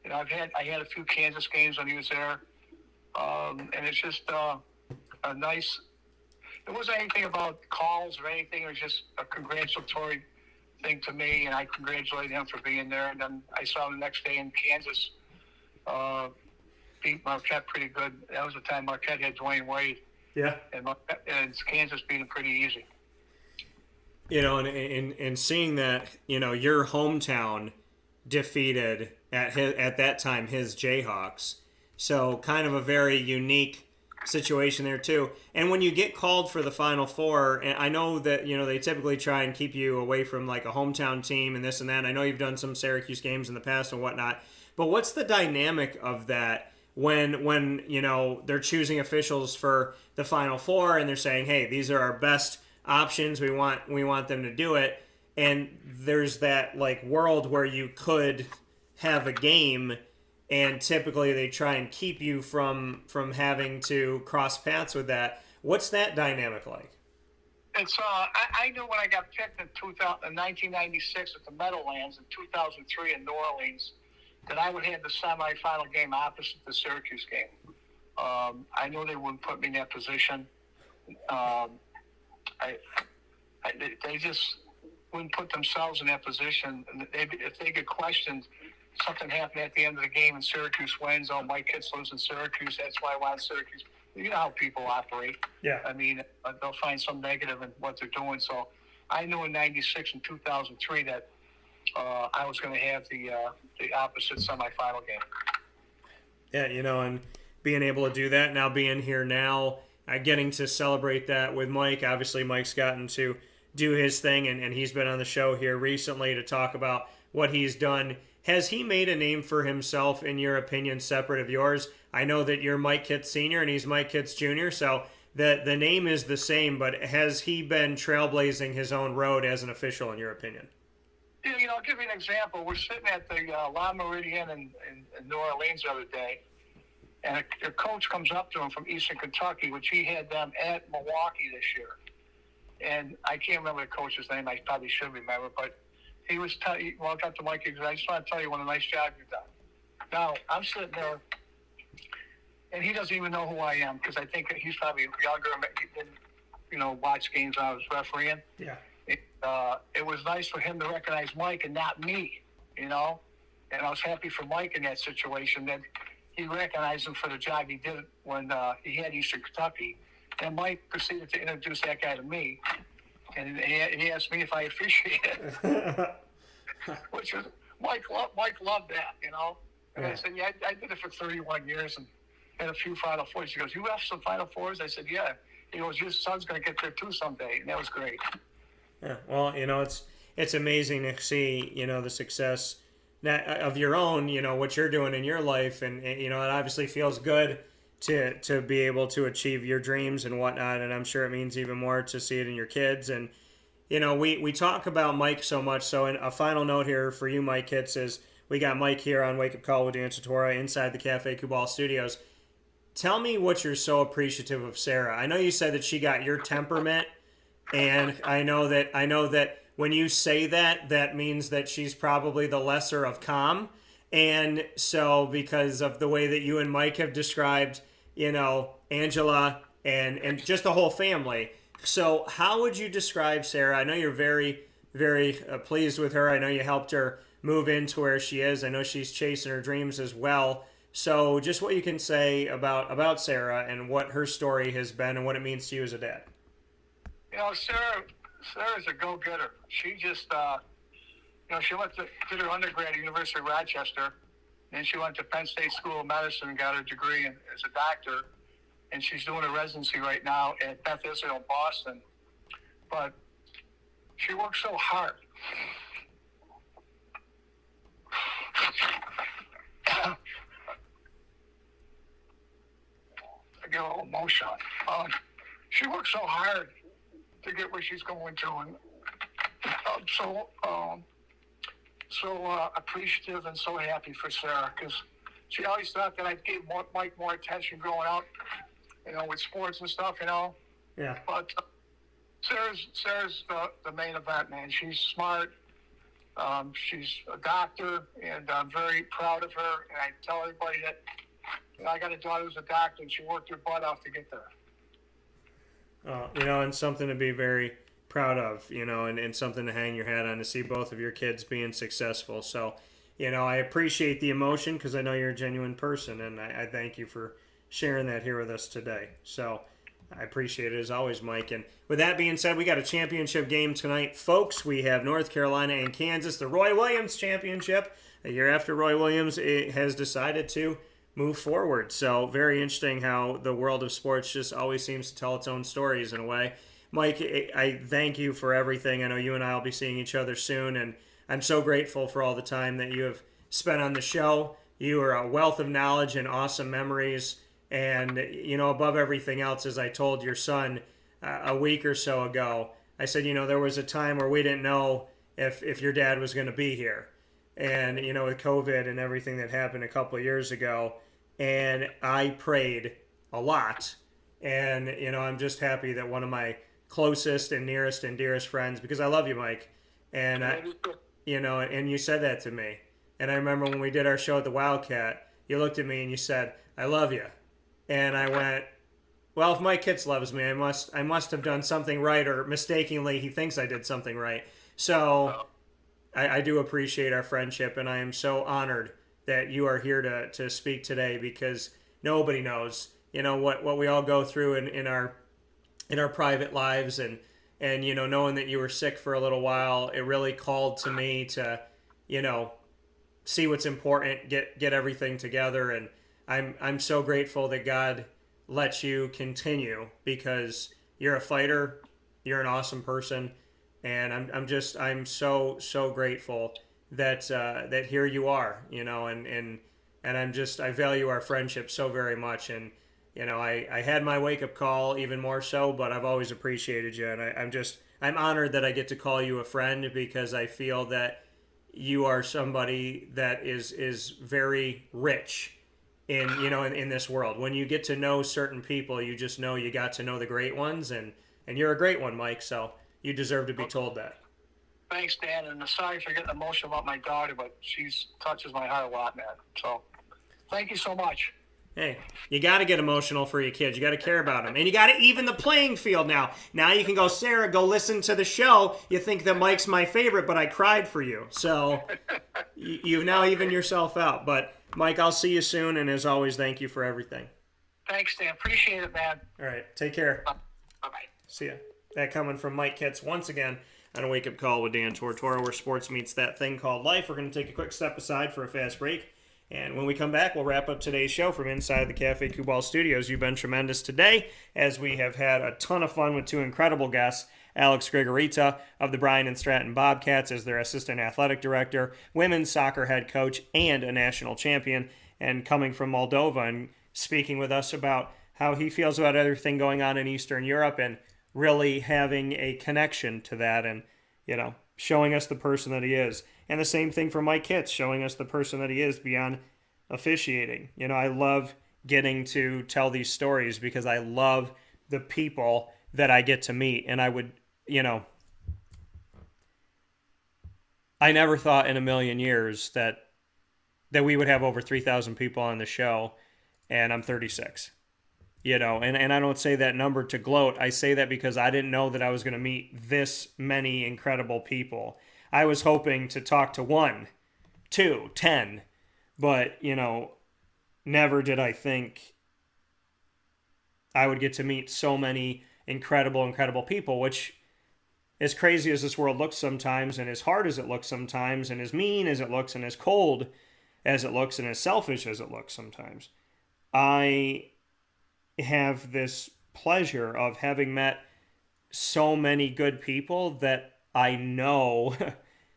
You know, I had a few Kansas games when he was there, and it's just a nice. It wasn't anything about calls or anything. It was just a congratulatory thing to me, and I congratulated him for being there. And then I saw him the next day in Kansas beat Marquette pretty good. That was the time Marquette had Dwayne Wade. Yeah, and Kansas beat him pretty easy. You know, and seeing that, you know, your hometown defeated at that time his Jayhawks, so kind of a very unique situation there too. And when you get called for the Final Four, and I know that, you know, they typically try and keep you away from like a hometown team and this and that. And I know you've done some Syracuse games in the past and whatnot, but what's the dynamic of that when you know they're choosing officials for the Final Four and they're saying, hey, these are our best options, we want them to do it, and there's that like world where you could have a game, and typically they try and keep you from having to cross paths with that. What's that dynamic like? It's I knew when I got picked in 1996 at the Meadowlands, in 2003 in New Orleans, that I would have the semifinal game opposite the Syracuse game. I knew they wouldn't put me in that position. They just wouldn't put themselves in that position. If they get questioned, something happened at the end of the game and Syracuse wins. Oh, Mike Kitts lives in Syracuse. That's why I want Syracuse. You know how people operate. Yeah. I mean, they'll find some negative in what they're doing. So I knew in 96 and 2003 that I was going to have the opposite semifinal game. Yeah, you know, and being able to do that, now being here now, getting to celebrate that with Mike. Obviously, Mike's gotten to do his thing, and he's been on the show here recently to talk about what he's done. Has he made a name for himself, in your opinion, separate of yours? I know that you're Mike Kitts Sr. and he's Mike Kitts Jr., so the name is the same, but has he been trailblazing his own road as an official, in your opinion? You know, I'll give you an example. We're sitting at the La Meridian in New Orleans the other day, And a coach comes up to him from Eastern Kentucky, which he had them at Milwaukee this year. And I can't remember the coach's name. I probably should remember, but he walked up to Mike and said, I just want to tell you what a nice job you've done. Now, I'm sitting there, and he doesn't even know who I am because I think he's probably younger and he didn't, watch games when I was refereeing. Yeah. It was nice for him to recognize Mike and not me, And I was happy for Mike in that situation that he recognized him for the job he did when he had Eastern Kentucky. And Mike proceeded to introduce that guy to me, and he asked me if I officiated, which was Mike loved that, And I said, yeah, I did it for 31 years and had a few Final Fours. He goes, you have some Final Fours? I said, yeah. He goes, your son's going to get there too someday, and that was great. Yeah, well, it's amazing to see, the success of your own, what you're doing in your life, and it obviously feels good to be able to achieve your dreams and whatnot, and I'm sure it means even more to see it in your kids. And we talk about Mike so much. So in a final note here for you, Mike Kitts, is we got Mike here on Wake Up Call with Dan Tortora inside the Cafe Kubal Studios. Tell me what you're so appreciative of Sarah. I know you said that she got your temperament, and I know that when you say that, that means that she's probably the lesser of calm. And so because of the way that you and Mike have described, Angela and just the whole family. So how would you describe Sarah? I know you're very, very pleased with her. I know you helped her move into where she is. I know she's chasing her dreams as well. So just what you can say about Sarah and what her story has been and what it means to you as a dad. Sarah's a go-getter. She just, she did her undergrad at University of Rochester, and she went to Penn State School of Medicine and got her degree as a doctor, and she's doing a residency right now at Beth Israel in Boston. But she works so hard. I get a little emotional. She works so hard to get where she's going to, and I'm so appreciative and so happy for Sarah, because she always thought that I'd give Mike more attention growing up, with sports and stuff, Yeah. But Sarah's the main event, man. She's smart. She's a doctor, and I'm very proud of her. And I tell everybody that I got a daughter who's a doctor, and she worked her butt off to get there. And something to be very proud of, and something to hang your hat on, to see both of your kids being successful. So, I appreciate the emotion because I know you're a genuine person, and I thank you for sharing that here with us today. So I appreciate it as always, Mike. And with that being said, we got a championship game tonight, folks. We have North Carolina and Kansas, the Roy Williams Championship. A year after Roy Williams has decided to move forward. So very interesting how the world of sports just always seems to tell its own stories in a way. Mike, I thank you for everything. I know you and I will be seeing each other soon, and I'm so grateful for all the time that you have spent on the show. You are a wealth of knowledge and awesome memories. And, above everything else, as I told your son a week or so ago, I said, there was a time where we didn't know if your dad was going to be here. And, with COVID and everything that happened a couple of years ago, and I prayed a lot. And, I'm just happy that one of my closest and nearest and dearest friends, because I love you, Mike, and, and you said that to me. And I remember when we did our show at the Wildcat, you looked at me and you said, I love you. And I went, well, if Mike Kitts loves me, I must have done something right, or mistakenly he thinks I did something right. So I do appreciate our friendship, and I am so honored that you are here to speak today, because nobody knows, what we all go through in our private lives, and knowing that you were sick for a little while, it really called to me to, see what's important, get everything together. And I'm so grateful that God lets you continue, because you're a fighter, you're an awesome person, and I'm so grateful that here you are, and I value our friendship so very much. And I had my wake up call even more so, but I've always appreciated you, and I'm honored that I get to call you a friend, because I feel that you are somebody that is very rich in this world. When you get to know certain people, you just know you got to know the great ones, and you're a great one, Mike, so you deserve to be told that. Thanks, Dan, and sorry for getting emotional about my daughter, but she touches my heart a lot, man. So thank you so much. Hey, you got to get emotional for your kids. You got to care about them. And you got to even the playing field now. Now you can go, Sarah, go listen to the show. You think that Mike's my favorite, but I cried for you. So you've now evened yourself out. But, Mike, I'll see you soon. And as always, thank you for everything. Thanks, Dan. Appreciate it, man. All right. Take care. Bye-bye. See ya. That coming from Mike Kitts once again on a wake-up call with Dan Tortora, where sports meets that thing called life. We're going to take a quick step aside for a fast break. And when we come back, we'll wrap up today's show from inside the Cafe Cubal studios. You've been tremendous today, as we have had a ton of fun with two incredible guests. Alex Grigorita of the Bryant Stratton Bobcats as their assistant athletic director, women's soccer head coach, and a national champion, and coming from Moldova and speaking with us about how he feels about everything going on in Eastern Europe and really having a connection to that and, showing us the person that he is. And the same thing for Mike Kitts, showing us the person that he is beyond officiating. I love getting to tell these stories because I love the people that I get to meet. And I would, I never thought in a million years that we would have over 3,000 people on the show, and I'm 36. And I don't say that number to gloat. I say that because I didn't know that I was going to meet this many incredible people. I was hoping to talk to 1, 2, 10, but, never did I think I would get to meet so many incredible people, which, as crazy as this world looks sometimes, and as hard as it looks sometimes, and as mean as it looks, and as cold as it looks, and as selfish as it looks sometimes, I have this pleasure of having met so many good people that I know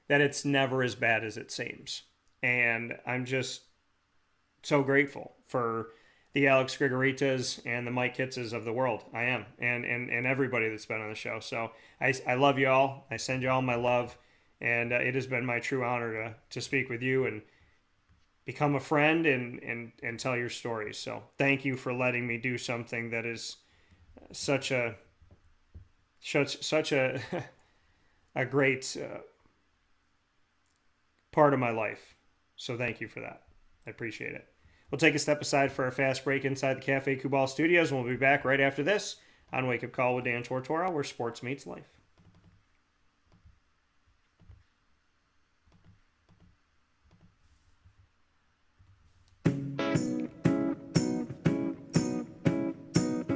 that it's never as bad as it seems. And I'm just so grateful for the Alex Grigoritas and the Mike Kittses of the world. I am. And everybody that's been on the show. So I love you all. I send you all my love. And it has been my true honor to speak with you and become a friend and tell your stories. So thank you for letting me do something that is such a a great part of my life. So thank you for that. I appreciate it. We'll take a step aside for a fast break inside the Cafe Cubal studios, and we'll be back right after this on Wake Up Call with Dan Tortora, where sports meets life.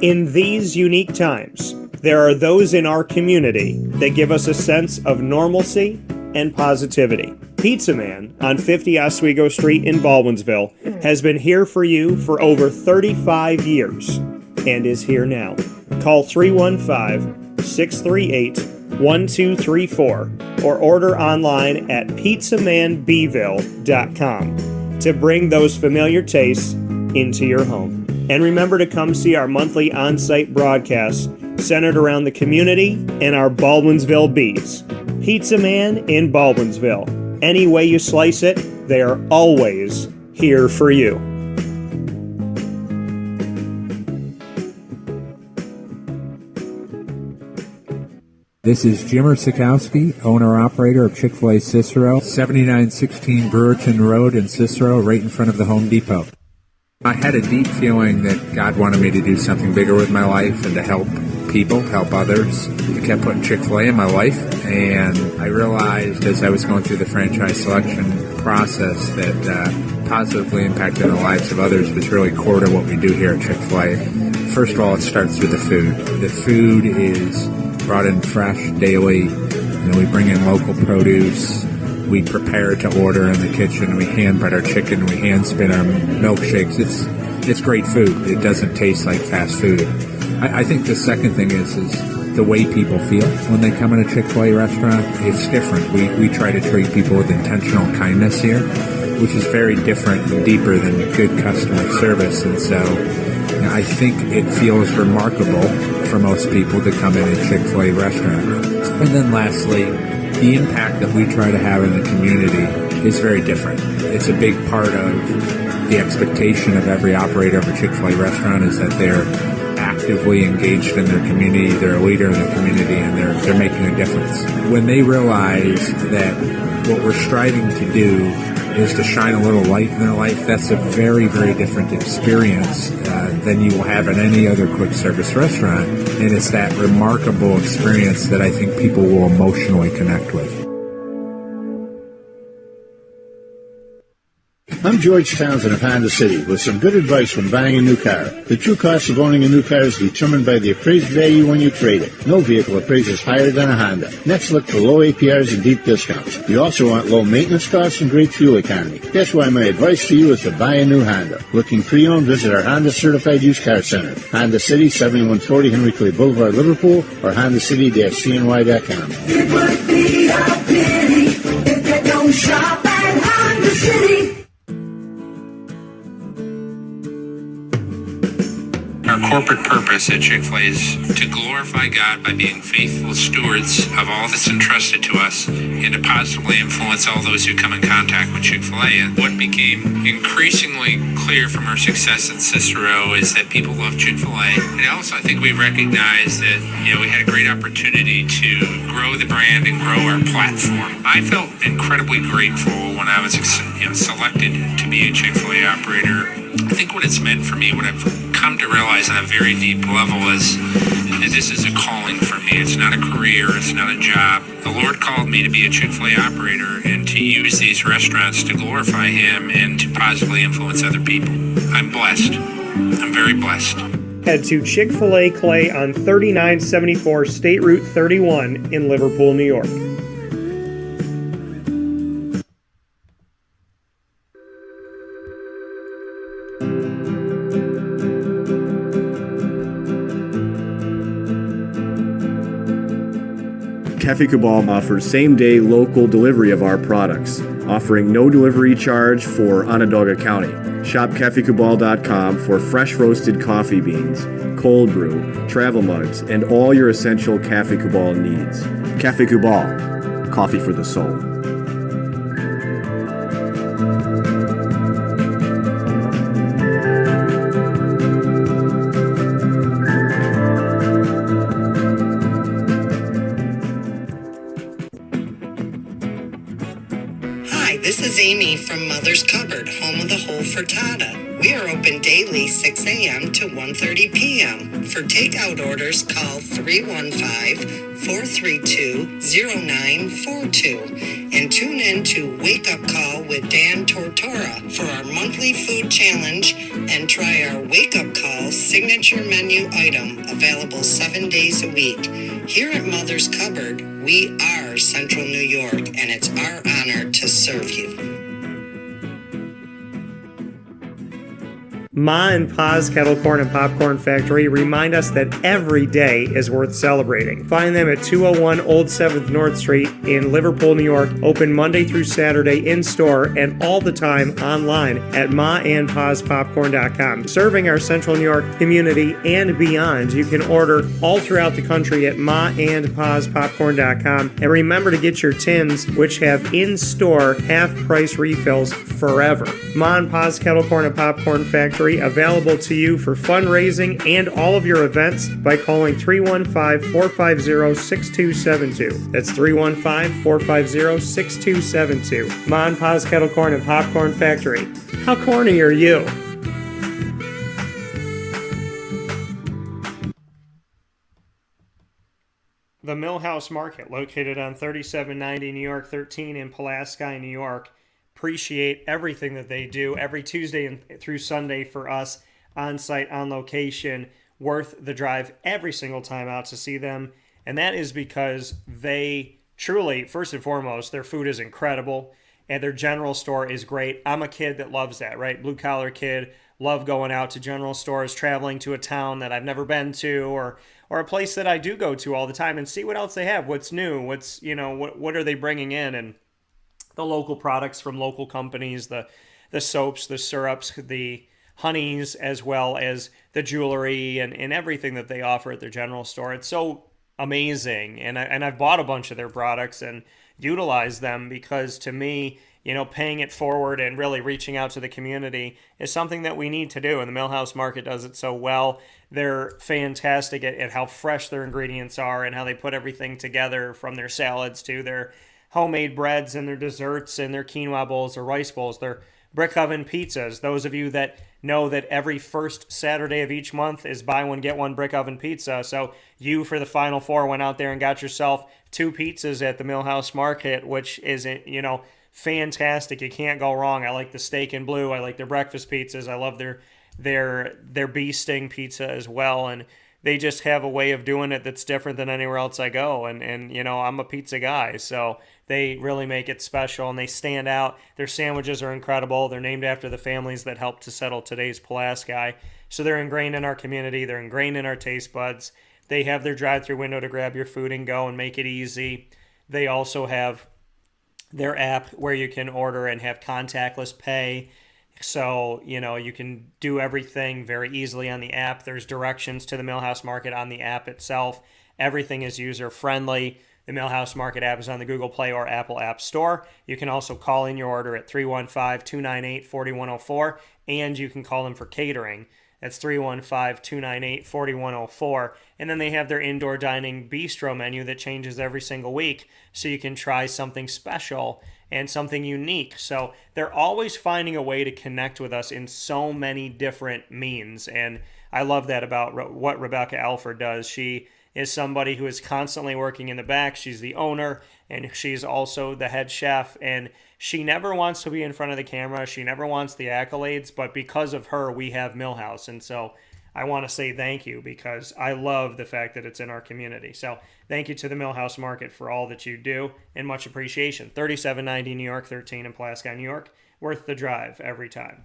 In these unique times, there are those in our community that give us a sense of normalcy and positivity. Pizza Man on 50 Oswego Street in Baldwinsville has been here for you for over 35 years and is here now. Call 315-638-1234 or order online at pizzamanbville.com to bring those familiar tastes into your home. And remember to come see our monthly on-site broadcasts centered around the community and our Baldwinsville Bees. Pizza Man in Baldwinsville. Any way you slice it, they are always here for you. This is Jim Sikowski, owner-operator of Chick-fil-A Cicero, 7916 Brewerton Road in Cicero, right in front of the Home Depot. I had a deep feeling that God wanted me to do something bigger with my life and to help people, help others. I kept putting Chick-fil-A in my life, and I realized as I was going through the franchise selection process that positively impacting the lives of others was really core to what we do here at Chick-fil-A. First of all, it starts with the food. The food is brought in fresh daily. We bring in local produce. We prepare to order in the kitchen. We hand bread our chicken. We hand spin our milkshakes. It's great food. It doesn't taste like fast food. I think the second thing is the way people feel when they come in a Chick-fil-A restaurant. It's different. We try to treat people with intentional kindness here, which is very different and deeper than good customer service. And so I think it feels remarkable for most people to come in a Chick-fil-A restaurant. And then lastly, The impact that we try to have in the community is very different. It's a big part of the expectation of every operator of a Chick-fil-A restaurant is that they're actively engaged in their community, they're a leader in the community, and they're making a difference. When they realize that what we're striving to do is to shine a little light in their life, that's a very, very different experience than you will have in any other quick service restaurant. And it's that remarkable experience that I think people will emotionally connect with. I'm George Townsend of Honda City with some good advice when buying a new car. The true cost of owning a new car is determined by the appraised value when you trade it. No vehicle appraises higher than a Honda. Next, look for low APRs and deep discounts. You also want low maintenance costs and great fuel economy. That's why my advice to you is to buy a new Honda. Looking pre-owned, visit our Honda Certified Used Car Center. Honda City, 7140 Henry Clay Boulevard, Liverpool, or HondaCity-CNY.com. It would be a pity if you don't shop at Honda City. Our corporate purpose at Chick-fil-A is to glorify God by being faithful stewards of all that's entrusted to us and to positively influence all those who come in contact with Chick-fil-A. And what became increasingly clear from our success at Cicero is that people love Chick-fil-A. And also I think we recognized that, we had a great opportunity to grow the brand and grow our platform. I felt incredibly grateful when I was selected to be a Chick-fil-A operator. I think what it's meant for me, what I've come to realize on a very deep level is that this is a calling for me. It's not a career. It's not a job. The Lord called me to be a Chick-fil-A operator and to use these restaurants to glorify Him and to positively influence other people. I'm blessed. I'm very blessed. Head to Chick-fil-A Clay on 3974 State Route 31 in Liverpool, New York. Cafe Cabal offers same-day local delivery of our products, offering no delivery charge for Onondaga County. Shop cafecabal.com for fresh roasted coffee beans, cold brew, travel mugs, and all your essential Cafe Cabal needs. Cafe Cabal, coffee for the soul. This is Amy from Mother's Cupboard, home of the whole frittata. We are open daily 6 a.m. to 1:30 p.m. For takeout orders, call 315-432-0942 and tune in to Wake Up Call with Dan Tortora for our monthly food challenge and try our Wake Up Call signature menu item available 7 days a week. Here at Mother's Cupboard, we are Central New York, and it's our honor to serve you. Ma and Pa's Kettle Corn and Popcorn Factory remind us that every day is worth celebrating. Find them at 201 Old 7th North Street in Liverpool, New York. Open Monday through Saturday in-store and all the time online at maandpaspopcorn.com. Serving our Central New York community and beyond. You can order all throughout the country at maandpaspopcorn.com. And remember to get your tins, which have in-store half-price refills forever. Ma and Pa's Kettle Corn and Popcorn Factory, available to you for fundraising and all of your events by calling 315-450-6272. That's 315-450-6272. Ma and Pa's Kettle Corn and Popcorn Factory. How corny are you? The Millhouse Market, located on 3790 New York 13 in Pulaski, New York. Appreciate everything that they do every Tuesday through Sunday for us on site, on location. Worth the drive every single time out to see them. And that is because they truly, first and foremost, their food is incredible and their general store is great. I'm a kid that loves that, right? Blue collar kid, love going out to general stores, traveling to a town that I've never been to or a place that I do go to all the time and see what else they have, what's new, what's, what are they bringing in, and the local products from local companies, the soaps, the syrups, the honeys, as well as the jewelry and everything that they offer at their general store. It's so amazing. And I've bought a bunch of their products, and utilize them, because to me, paying it forward and really reaching out to the community is something that we need to do. And the Millhouse Market does it so well. They're fantastic at how fresh their ingredients are and how they put everything together, from their salads to their homemade breads and their desserts and their quinoa bowls or rice bowls, their brick oven pizzas. Those of you that know that every first Saturday of each month is buy one, get one brick oven pizza. So you, for the Final Four, went out there and got yourself 2 pizzas at the Millhouse Market, which is, fantastic. You can't go wrong. I like the steak and blue. I like their breakfast pizzas. I love their bee sting pizza as well. And they just have a way of doing it that's different than anywhere else I go. And I'm a pizza guy, so they really make it special, and they stand out. Their sandwiches are incredible. They're named after the families that helped to settle today's Pulaski. So they're ingrained in our community. They're ingrained in our taste buds. They have their drive-through window to grab your food and go and make it easy. They also have their app where you can order and have contactless pay. So, you can do everything very easily on the app. There's directions to the Millhouse Market on the app itself. Everything is user-friendly. The Millhouse Market app is on the Google Play or Apple App Store. You can also call in your order at 315-298-4104, and you can call them for catering. That's 315-298-4104. And then they have their indoor dining bistro menu that changes every single week, so you can try something special and something unique. So they're always finding a way to connect with us in so many different means. And I love that about what Rebecca Alford does. She is somebody who is constantly working in the back. She's the owner, and she's also the head chef. And she never wants to be in front of the camera. She never wants the accolades. But because of her, we have Millhouse. And so I want to say thank you, because I love the fact that it's in our community. So thank you to the Millhouse Market for all that you do, and much appreciation. 3790 New York, 13 in Pulaski, New York. Worth the drive every time.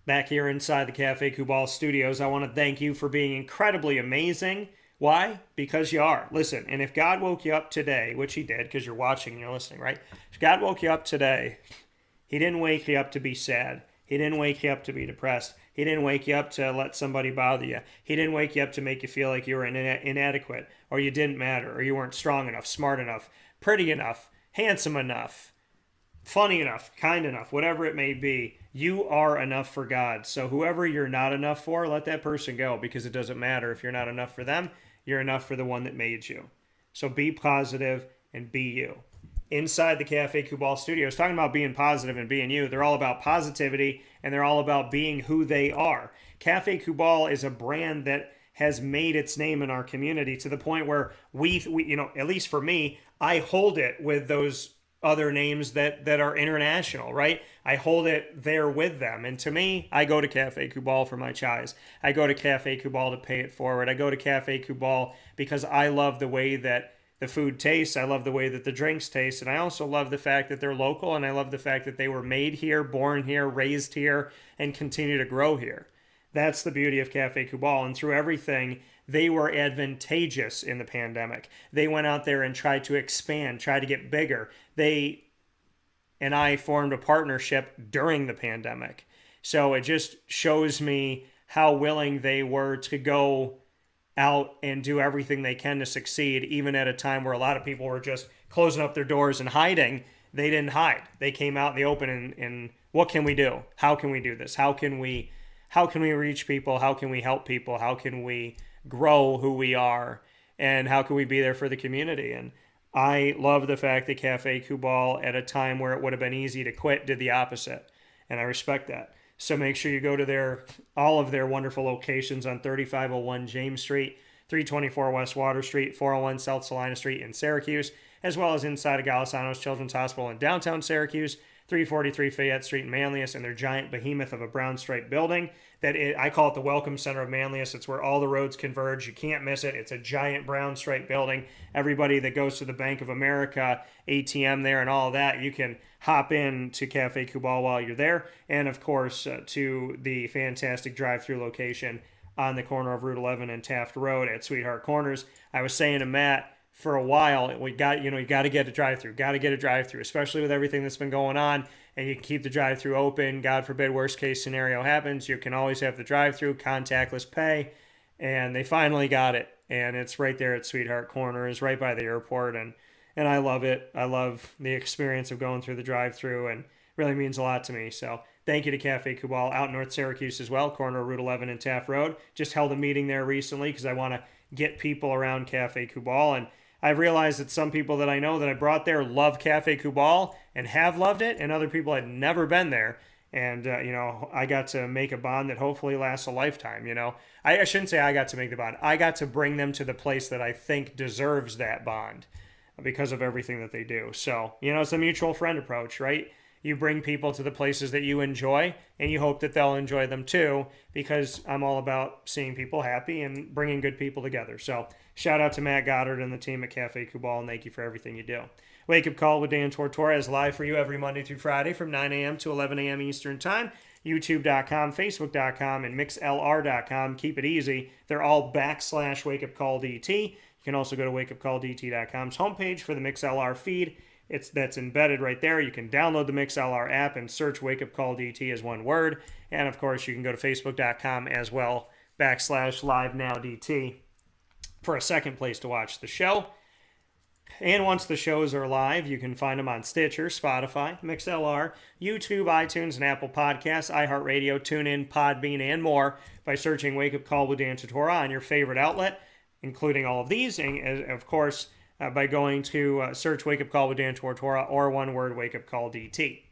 Back here inside the Cafe Kubal studios, I want to thank you for being incredibly amazing. Why? Because you are. Listen, and if God woke you up today, which he did, because you're watching and you're listening, right? If God woke you up today, he didn't wake you up to be sad. He didn't wake you up to be depressed. He didn't wake you up to let somebody bother you. He didn't wake you up to make you feel like you were inadequate, or you didn't matter, or you weren't strong enough, smart enough, pretty enough, handsome enough, funny enough, kind enough, whatever it may be. You are enough for God. So whoever you're not enough for, let that person go, because it doesn't matter. If you're not enough for them, you're enough for the one that made you. So be positive and be you. Inside the Cafe Kubal studios, talking about being positive and being you, they're all about positivity, and they're all about being who they are. Cafe Kubal is a brand that has made its name in our community to the point where we at least for me, I hold it with those other names that are international, right? I hold it there with them. And to me, I go to Cafe Kubal for my chais. I go to Cafe Kubal to pay it forward. I go to Cafe Kubal because I love the way that the food tastes. I love the way that the drinks taste. And I also love the fact that they're local, and I love the fact that they were made here, born here, raised here, and continue to grow here. That's the beauty of Cafe Kubal. And through everything, they were advantageous in the pandemic. They went out there and tried to expand, tried to get bigger. They and I formed a partnership during the pandemic. So it just shows me how willing they were to go out and do everything they can to succeed, even at a time where a lot of people were just closing up their doors and hiding. They didn't hide. They came out in the open and what can we do? How can we do this? How can we reach people? How can we help people? How can we grow who we are? And how can we be there for the community? And I love the fact that Cafe Kubal, at a time where it would have been easy to quit, did the opposite. And I respect that. So make sure you go to all of their wonderful locations on 3501 James Street, 324 West Water Street, 401 South Salina Street in Syracuse, as well as inside of Golisano's Children's Hospital in downtown Syracuse, 343 Fayette Street in Manlius, and their giant behemoth of a brown stripe building. I call it the Welcome Center of Manlius. It's where all the roads converge. You can't miss it. It's a giant brown stripe building. Everybody that goes to the Bank of America ATM there and all of that, you can hop in to Cafe Kubal while you're there. And of course, to the fantastic drive-through location on the corner of Route 11 and Taft Road at Sweetheart Corners. I was saying to Matt, for a while, you got to get a drive-through, especially with everything that's been going on, and you can keep the drive-through open. God forbid, worst case scenario happens, you can always have the drive-through, contactless pay, and they finally got it, and it's right there at Sweetheart Corners, right by the airport, and and I love it. I love the experience of going through the drive-thru, and really means a lot to me. So thank you to Cafe Kubal out in North Syracuse as well, corner of Route 11 and Taft Road. Just held a meeting there recently because I want to get people around Cafe Kubal, and I've realized that some people that I know that I brought there love Cafe Kubal and have loved it, and other people had never been there. And, I got to make a bond that hopefully lasts a lifetime, I shouldn't say I got to make the bond. I got to bring them to the place that I think deserves that bond because of everything that they do. So, it's a mutual friend approach, right? You bring people to the places that you enjoy, and you hope that they'll enjoy them too, because I'm all about seeing people happy and bringing good people together. So shout out to Matt Goddard and the team at Cafe Kubal, and thank you for everything you do. Wake Up Call with Dan Tortora is live for you every Monday through Friday from 9 a.m. to 11 a.m. Eastern Time. YouTube.com, Facebook.com, and MixLR.com. Keep it easy. They're all /WakeUpCallDT. You can also go to WakeUpCallDT.com's homepage for the MixLR feed. That's embedded right there. You can download the MixLR app and search Wake Up Call DT as one word. And of course, you can go to Facebook.com as well, /LiveNowDT for a second place to watch the show. And once the shows are live, you can find them on Stitcher, Spotify, MixLR, YouTube, iTunes, and Apple Podcasts, iHeartRadio, TuneIn, Podbean, and more by searching Wake Up Call with Dan Tortora on your favorite outlet, including all of these, and of course, by going to search Wake Up Call with Dan Tortora or one word Wake Up Call DT.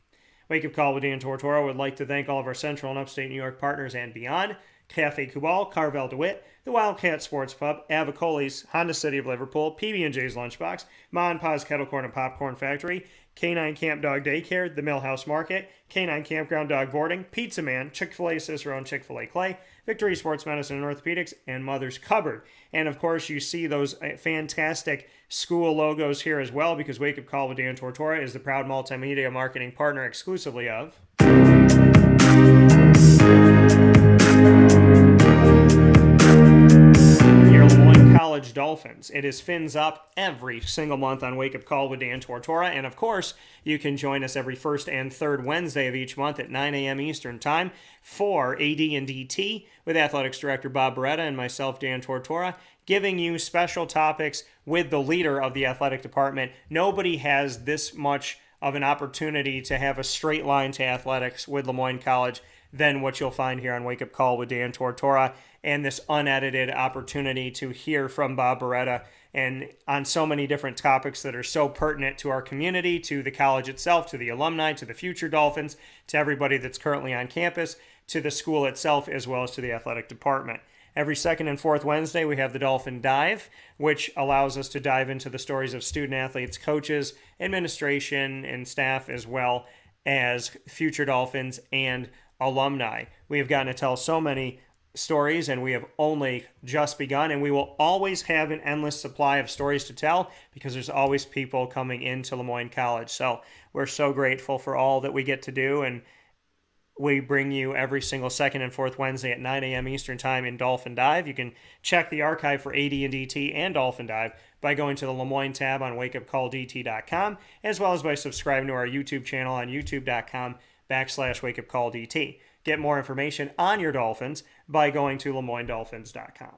Wake Up Call with Dan Tortora would like to thank all of our Central and Upstate New York partners and beyond: Cafe Kubal, Carvel DeWitt, the Wildcat Sports Pub, Avicoli's, Honda City of Liverpool, PB&J's Lunchbox, Ma and Pa's Kettle Corn and Popcorn Factory, Canine Camp Dog Daycare, the Millhouse Market, Canine Campground Dog Boarding, Pizza Man, Chick-fil-A Cicero and Chick-fil-A Clay, Victory Sports Medicine and Orthopedics, and Mother's Cupboard. And of course, you see those fantastic school logos here as well, because Wake Up Call with Dan Tortora is the proud multimedia marketing partner exclusively of College Dolphins. It is Fins Up every single month on Wake Up Call with Dan Tortora. And of course, you can join us every first and third Wednesday of each month at 9 a.m. Eastern Time for AD and DT with Athletics Director Bob Beretta and myself, Dan Tortora, giving you special topics with the leader of the athletic department. Nobody has this much of an opportunity to have a straight line to athletics with Lemoyne College than what you'll find here on Wake Up Call with Dan Tortora, and this unedited opportunity to hear from Bob Beretta and on so many different topics that are so pertinent to our community, to the college itself, to the alumni, to the future Dolphins, to everybody that's currently on campus, to the school itself, as well as to the athletic department. Every second and fourth Wednesday, we have the Dolphin Dive, which allows us to dive into the stories of student athletes, coaches, administration, and staff, as well as future Dolphins and alumni. We have gotten to tell so many stories, and we have only just begun, and we will always have an endless supply of stories to tell because there's always people coming into Lemoyne College. So we're so grateful for all that we get to do, and we bring you every single second and fourth Wednesday at 9 a.m. Eastern Time in Dolphin Dive. You can check the archive for AD and DT and Dolphin Dive by going to the Lemoyne tab on wakeupcalldt.com, as well as by subscribing to our YouTube channel on youtube.com/wakeupcalldt. Get more information on your Dolphins by going to LemoyneDolphins.com.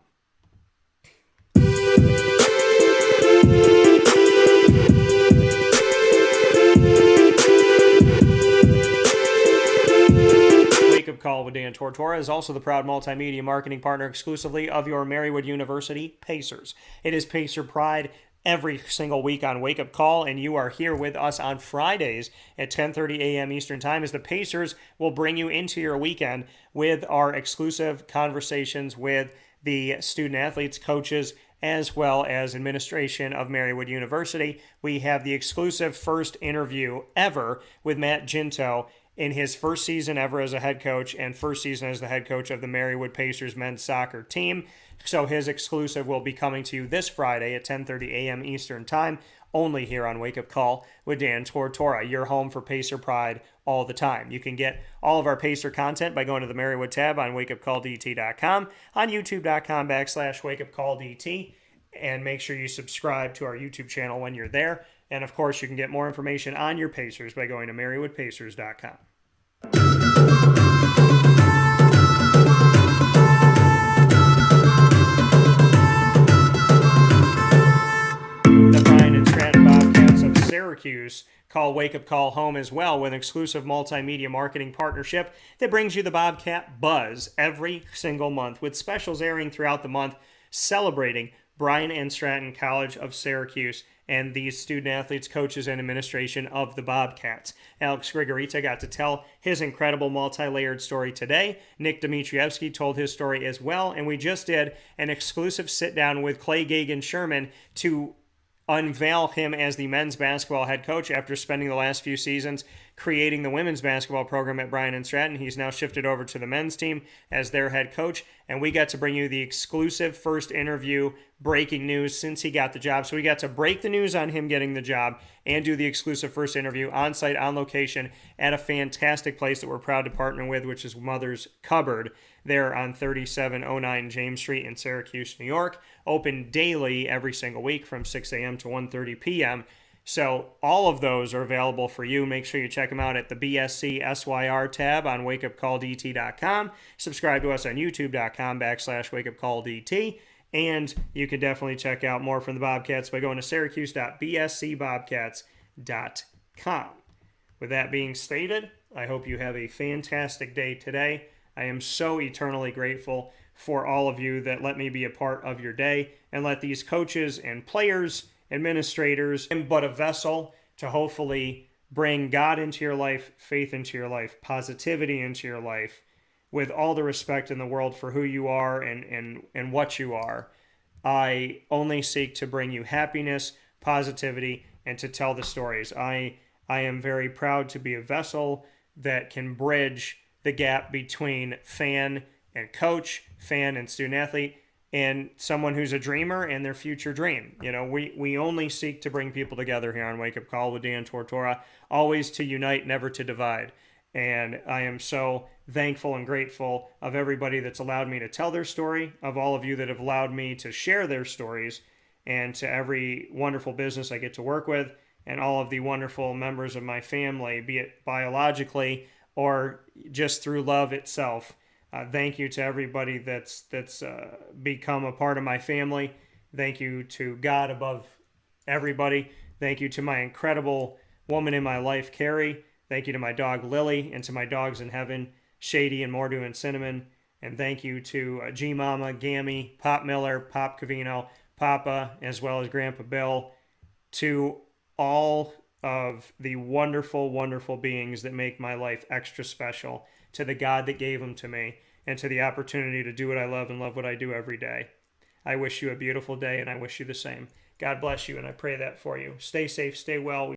Wake Up Call with Dan Tortora is also the proud multimedia marketing partner exclusively of your Marywood University Pacers. It is Pacer Pride every single week on Wake Up Call, and you are here with us on Fridays at 10:30 a.m. Eastern Time as the Pacers will bring you into your weekend with our exclusive conversations with the student athletes, coaches, as well as administration of Marywood University. We have the exclusive first interview ever with Matt Ginto in his first season ever as a head coach and first season as the head coach of the Marywood Pacers men's soccer team. So his exclusive will be coming to you this Friday at 10:30 a.m. Eastern Time, only here on Wake Up Call with Dan Tortora, your home for Pacer Pride all the time. You can get all of our Pacer content by going to the Marywood tab on wakeupcalldt.com, on youtube.com/wakeupcalldt, and make sure you subscribe to our YouTube channel when you're there. And of course, you can get more information on your Pacers by going to marywoodpacers.com. The Bryant Stratton Syracuse call Wake Up Call home as well with an exclusive multimedia marketing partnership that brings you the Bobcat Buzz every single month with specials airing throughout the month celebrating Bryant Stratton College of Syracuse and these student athletes, coaches, and administration of the Bobcats. Alex Grigorita got to tell his incredible multi-layered story today. Nick Dmitrievsky told his story as well, and we just did an exclusive sit-down with Clay Gagan-Sherman to unveil him as the men's basketball head coach after spending the last few seasons creating the women's basketball program at Bryant Stratton. He's now shifted over to the men's team as their head coach, and we got to bring you the exclusive first interview, breaking news since he got the job. So we got to break the news on him getting the job and do the exclusive first interview on site, on location, at a fantastic place that we're proud to partner with, which is Mother's Cupboard there on 3709 James Street in Syracuse, New York. Open daily every single week from 6 a.m. to 1:30 p.m. So all of those are available for you. Make sure you check them out at the BSC SYR tab on wakeupcalldt.com. Subscribe to us on youtube.com/wakeupcalldt. And you can definitely check out more from the Bobcats by going to syracuse.bscbobcats.com. With that being stated, I hope you have a fantastic day today. I am so eternally grateful for all of you that let me be a part of your day and let these coaches and players, administrators, but a vessel to hopefully bring God into your life, faith into your life, positivity into your life, with all the respect in the world for who you are and what you are. I only seek to bring you happiness, positivity, and to tell the stories. I am very proud to be a vessel that can bridge the gap between fan and coach, fan and student athlete, and someone who's a dreamer and their future dream. You know, we only seek to bring people together here on Wake Up Call with Dan Tortora, always to unite, never to divide. And I am so thankful and grateful of everybody that's allowed me to tell their story, of all of you that have allowed me to share their stories, and to every wonderful business I get to work with, and all of the wonderful members of my family, be it biologically or just through love itself. Thank you to everybody that's become a part of my family. Thank you to God above everybody. Thank you to my incredible woman in my life, Carrie. Thank you to my dog, Lily, and to my dogs in heaven, Shady and Mordu and Cinnamon. And thank you to G-Mama, Gammy, Pop Miller, Pop Cavino, Papa, as well as Grandpa Bill, to all of the wonderful, wonderful beings that make my life extra special, to the God that gave them to me, and to the opportunity to do what I love and love what I do every day. I wish you a beautiful day, and I wish you the same. God bless you, and I pray that for you. Stay safe, stay well.